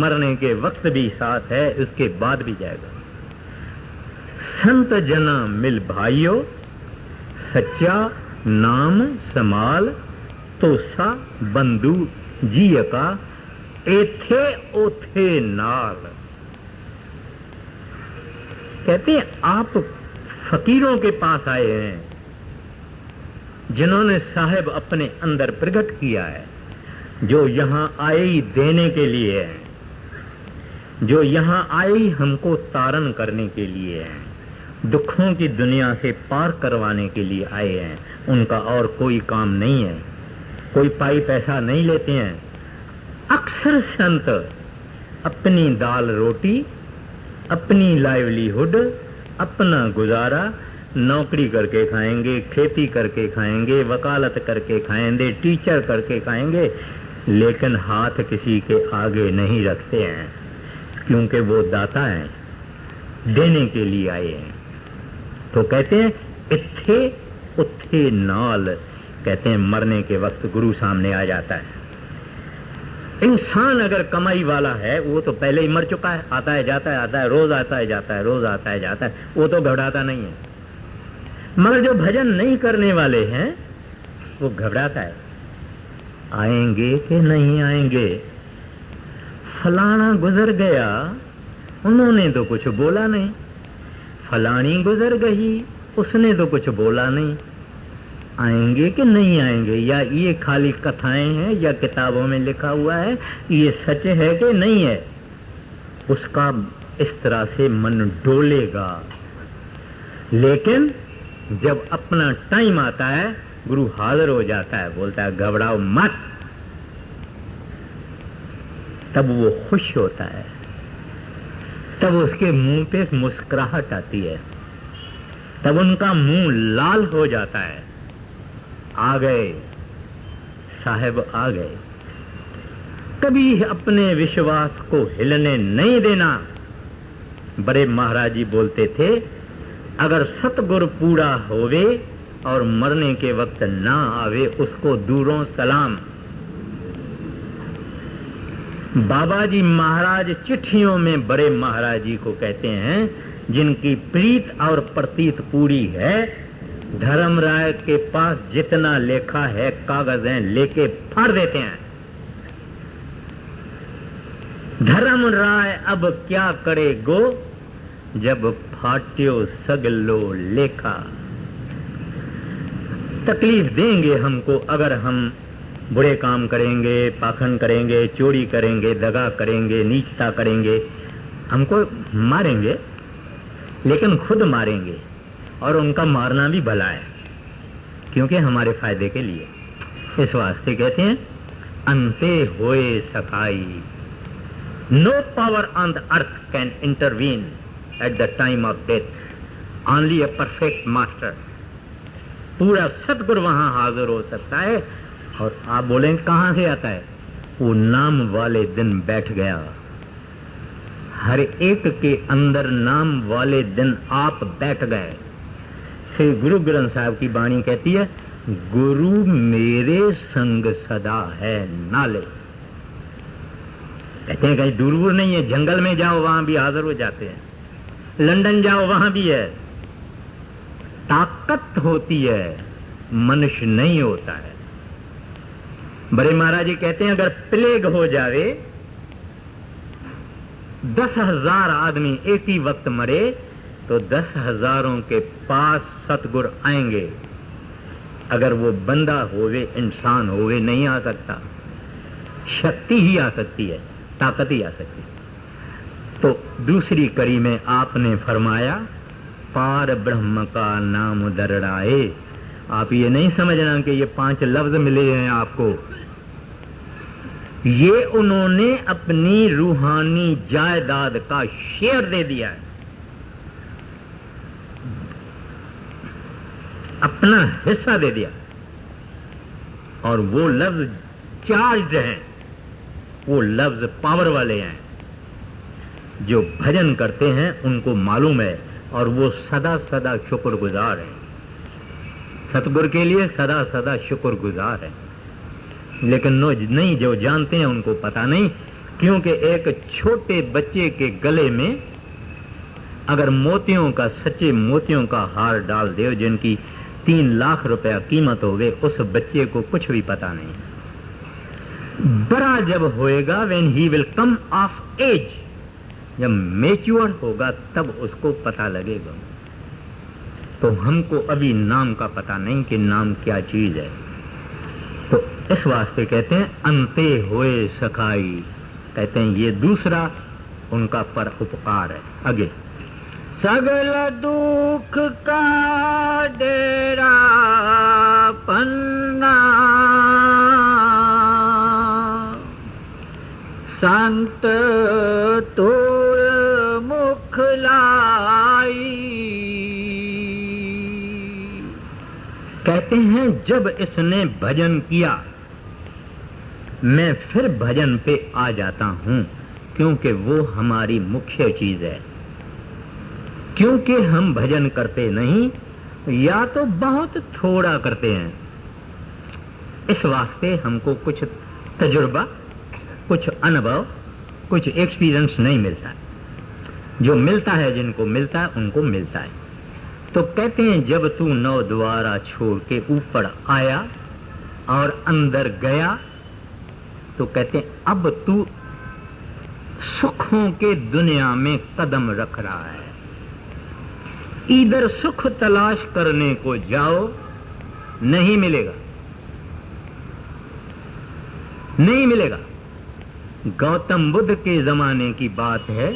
S3: मरने के वक्त भी साथ है, उसके बाद भी जाएगा। संत जना मिल भाइयों, सच्चा नाम समाल, तो सा बंधु जिय का एथे ओथे नाल। कहते हैं आप फकीरों के पास आए हैं जिन्होंने साहिब अपने अंदर प्रकट किया है, जो यहाँ आए ही देने के लिए है, जो यहाँ आए ही हमको तारण करने के लिए है, दुखों की दुनिया से पार करवाने के लिए आए हैं। उनका और कोई काम नहीं है, कोई पाई पैसा नहीं लेते हैं। अक्सर संत अपनी दाल रोटी, अपनी लाइवलीहुड, अपना गुजारा नौकरी करके खाएंगे, खेती करके खाएंगे, वकालत करके खाएंगे, टीचर करके खाएंगे, लेकिन हाथ किसी के आगे नहीं रखते हैं, क्योंकि वो दाता हैं, देने के लिए आए हैं। तो कहते हैं इत्थे उत्थे नाल। कहते हैं मरने के वक्त गुरु सामने आ जाता है। इंसान अगर कमाई वाला है वो तो पहले ही मर चुका है, आता है जाता है, आता है रोज, आता है जाता है रोज, आता है जाता है, वो तो घबराता नहीं है। मगर जो भजन नहीं करने वाले हैं वो घबराता है, आएंगे कि नहीं आएंगे। फलाना गुजर गया, उन्होंने तो कुछ बोला नहीं, फलानी गुजर गई, उसने तो कुछ बोला नहीं। आएंगे कि नहीं आएंगे, या ये खाली कथाएं हैं या किताबों में लिखा हुआ है, ये सच है कि नहीं है, उसका इस तरह से मन डोलेगा। लेकिन जब अपना टाइम आता है, गुरु हाजिर हो जाता है, बोलता है घबराओ मत, तब वो खुश होता है, तब उसके मुंह पे मुस्कुराहट आती है, तब उनका मुंह लाल हो जाता है। आ गए साहब, आ गए। कभी अपने विश्वास को हिलने नहीं देना। बड़े महाराज जी बोलते थे, अगर सतगुरु पूरा होवे और मरने के वक्त ना आवे, उसको दूरों सलाम। बाबा जी महाराज चिट्ठियों में बड़े महाराज जी को कहते हैं, जिनकी प्रीत और प्रतीत पूरी है, धर्मराय के पास जितना लेखा है कागजें लेके फाड़ देते हैं। धर्मराय अब क्या करे गो, जब फाट्यो सगलो लेखा। तकलीफ देंगे हमको अगर हम बुरे काम करेंगे, पाखंड करेंगे, चोरी करेंगे, दगा करेंगे, नीचता करेंगे, हमको मारेंगे, लेकिन खुद मारेंगे, और उनका मारना भी भला है, क्योंकि हमारे फायदे के लिए। इस वास्ते कहते हैं अंते होए सखाई, no power on the earth can intervene at the time of death, only a perfect master. पूरा सतगुरु वहां हाजिर हो सकता है। और आप बोलेंगे कहां से आता है, वो नाम वाले दिन बैठ गया। हर एक के अंदर नाम वाले दिन आप बैठ गए। श्री गुरु ग्रंथ साहब की वाणी कहती है, गुरु मेरे संग सदा है नाले। कहते हैं कहीं दूर नहीं है, जंगल में जाओ वहां भी हाजिर हो जाते हैं, लंदन जाओ वहां भी है। ताकत होती है, मनुष्य नहीं होता है। बड़े महाराज जी कहते हैं, अगर प्लेग हो जावे, 10,000 आदमी एक ही वक्त मरे, तो 10,000 के पास सतगुरु आएंगे। अगर वो बंदा होवे, इंसान होवे, नहीं आ सकता। शक्ति ही आ सकती है, ताकत ही आ सकती है। तो दूसरी कड़ी में आपने फरमाया, पार ब्रह्म का नाम दरड़ाए। आप ये नहीं समझना कि ये 5 लफ्ज मिले हैं आपको, ये उन्होंने अपनी रूहानी जायदाद का शेयर दे दिया है, अपना हिस्सा दे दिया। और वो लफ्ज चार्ज हैं, वो लफ्ज पावर वाले हैं। जो भजन करते हैं उनको मालूम है, और वो सदा सदा शुक्रगुजार हैं, सतगुरु के लिए सदा सदा शुक्रगुजार है। लेकिन नहीं, जो जानते हैं उनको पता नहीं। क्योंकि एक छोटे बच्चे के गले में अगर मोतियों का, सच्चे मोतियों का हार डाल दे, जिनकी 3 लाख रुपया कीमत हो गए, उस बच्चे को कुछ भी पता नहीं। बड़ा जब होएगा, when he will come of age, जब मैच्योर होगा, तब उसको पता लगेगा। तो हमको अभी नाम का पता नहीं कि नाम क्या चीज है। तो इस वास्ते कहते हैं अंते होए सखाई। कहते हैं ये दूसरा उनका पर उपकार है। आगे,
S2: सगल दुख का डेरा पन्ना, संत तोर मुख लाई।
S3: कहते हैं जब इसने भजन किया, मैं फिर भजन पे आ जाता हूं, क्योंकि वो हमारी मुख्य चीज है। क्योंकि हम भजन करते नहीं, या तो बहुत थोड़ा करते हैं। इस वास्ते हमको कुछ तजुर्बा, कुछ अनुभव, कुछ एक्सपीरियंस नहीं मिलता। जो मिलता है, जिनको मिलता है, उनको मिलता है। तो कहते हैं जब तू 9 द्वारा छोड़ के ऊपर आया और अंदर गया, तो कहते हैं अब तू सुखों के दुनिया में कदम रख रहा है। इधर सुख तलाश करने को जाओ, नहीं मिलेगा, नहीं मिलेगा। गौतम बुद्ध के जमाने की बात है,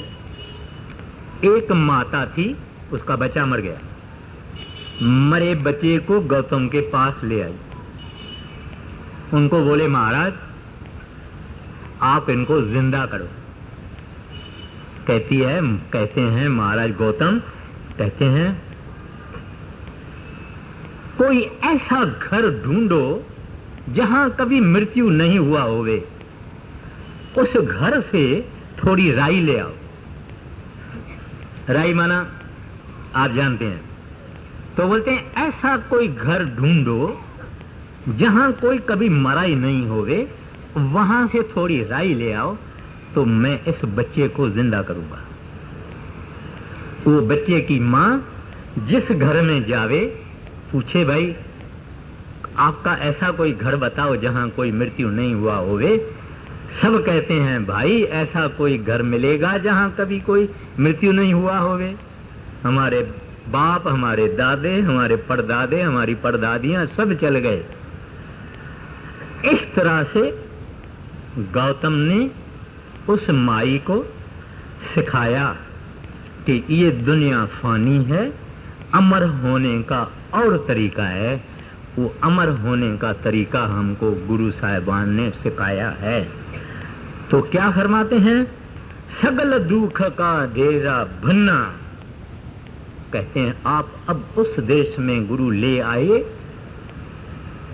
S3: एक माता थी, उसका बच्चा मर गया। मरे बच्चे को गौतम के पास ले आई। उनको बोले महाराज आप इनको जिंदा करो। कहते हैं महाराज गौतम कहते हैं कोई ऐसा घर ढूंढो जहां कभी मृत्यु नहीं हुआ होवे, उस घर से थोड़ी राई ले आओ। राई माना आप जानते हैं। तो बोलते हैं ऐसा कोई घर ढूंढो जहां कोई कभी मरा ही नहीं होवे, वहां से थोड़ी राई ले आओ तो मैं इस बच्चे को जिंदा करूंगा। वो बच्चे की मां जिस घर में जावे पूछे भाई आपका ऐसा कोई घर बताओ जहां कोई मृत्यु नहीं हुआ होवे। सब कहते हैं भाई ऐसा कोई घर मिलेगा जहां कभी कोई मृत्यु नहीं हुआ होवे। हमारे बाप, हमारे दादे, हमारे परदादे, हमारी परदादियां सब चल गए। इस तरह से गौतम ने उस माई को सिखाया कि ये दुनिया फानी है, अमर होने का और तरीका है। वो अमर होने का तरीका हमको गुरु साहिबान ने सिखाया है। तो क्या फरमाते हैं, सगल दुख का डेरा भन्ना। कहते हैं आप अब उस देश में गुरु ले आए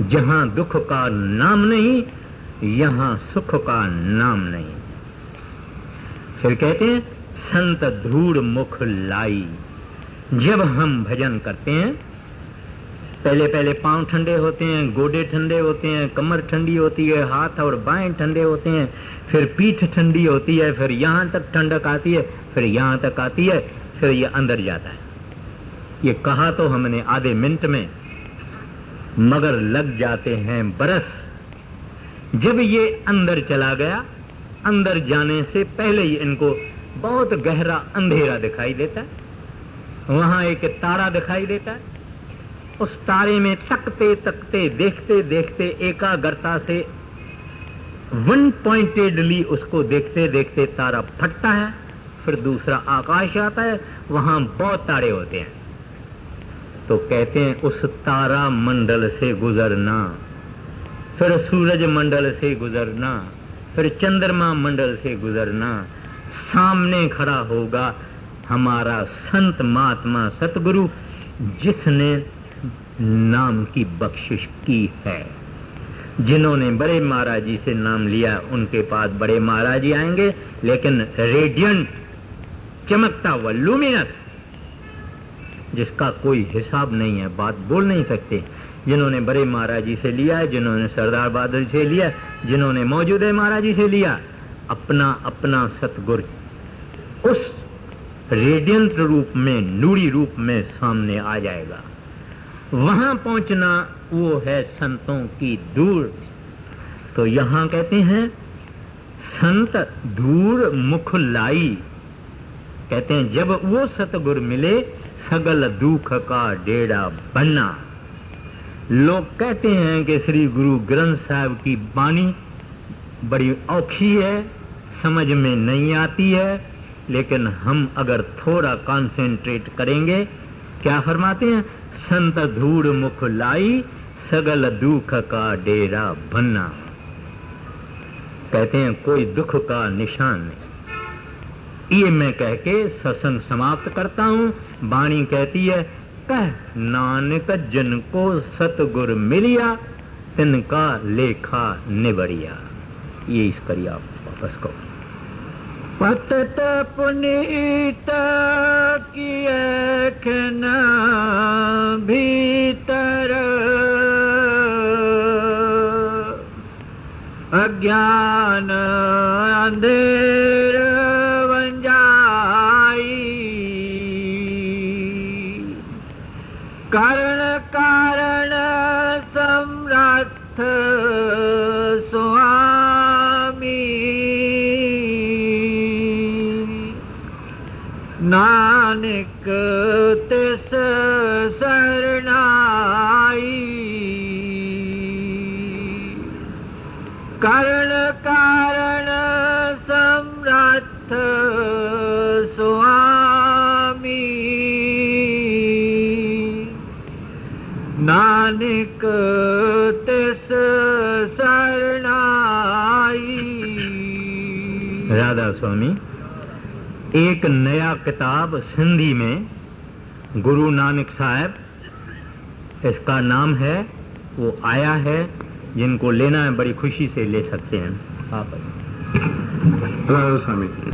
S3: जहां दुख का नाम नहीं, यहां सुख का नाम नहीं। फिर कहते हैं संत धूड़ मुख लाई। जब हम भजन करते हैं पहले पहले पांव ठंडे होते हैं, गोडे ठंडे होते हैं, कमर ठंडी होती है, हाथ और बाएं ठंडे होते हैं, फिर पीठ ठंडी होती है, फिर यहां तक ठंडक आती है, फिर यहां तक आती है, फिर ये अंदर जाता है। ये कहा तो हमने आधे मिनट में, मगर लग जाते हैं बरस। जब ये अंदर चला गया, अंदर जाने से पहले ही इनको बहुत गहरा अंधेरा दिखाई देता है। वहां एक तारा दिखाई देता है। उस तारे में तकते तकते देखते देखते एकाग्रता से वन पॉइंटेडली उसको देखते देखते तारा फटता है। फिर दूसरा आकाश आता है, वहां बहुत तारे होते हैं। तो कहते हैं उस तारा मंडल से गुजरना, फिर सूरज मंडल से गुजरना, फिर चंद्रमा मंडल से गुजरना, सामने खड़ा होगा हमारा संत महात्मा सतगुरु जिसने नाम की बख्शिश की है। जिन्होंने बड़े महाराज जी से नाम लिया उनके पास बड़े महाराज जी आएंगे, लेकिन रेडियंट चमकता हुआ लुमिनस जिसका कोई हिसाब नहीं है, बात बोल नहीं सकते। जिन्होंने बड़े महाराज जी से लिया है, जिन्होंने सरदार बहादुर से लिया, जिन्होंने मौजूदा महाराज जी से लिया, अपना अपना सतगुरु उस रेडियंट रूप में, नूरी रूप में सामने आ जाएगा। वहां पहुंचना वो है संतों की दूर। तो यहां कहते हैं संत दूर मुख लाई। कहते हैं जब वो सतगुरु मिले सगल दुख का डेरा बनना। लोग कहते हैं कि श्री गुरु ग्रंथ साहब की वाणी बड़ी औखी है, समझ में नहीं आती है, लेकिन हम अगर थोड़ा कंसंट्रेट करेंगे, क्या फरमाते हैं, संत धूड़ मुख लाई सगल दुख का डेरा भन्ना। कहते हैं कोई दुख का निशान नहीं। ये मैं कह के सत्संग समाप्त करता हूं। वाणी कहती है कह नानक जिनको सतगुर मिलिया तिनका लेखा निबड़िया। ये इस करिए आप वापस कहो।
S2: पतत पुनीत किए खन भीतर अज्ञान अंधेर वंजाई कारण कारण समर्थ स्वामी नानक तिस शरणाई। करण कारण समर्थ स्वामी नानक तिस शरणाई।
S3: राधा स्वामी, एक नया किताब सिंधी में गुरु नानक साहब, इसका नाम है, वो आया है, जिनको लेना है बड़ी खुशी से ले सकते हैं आप।
S4: राधा स्वामी।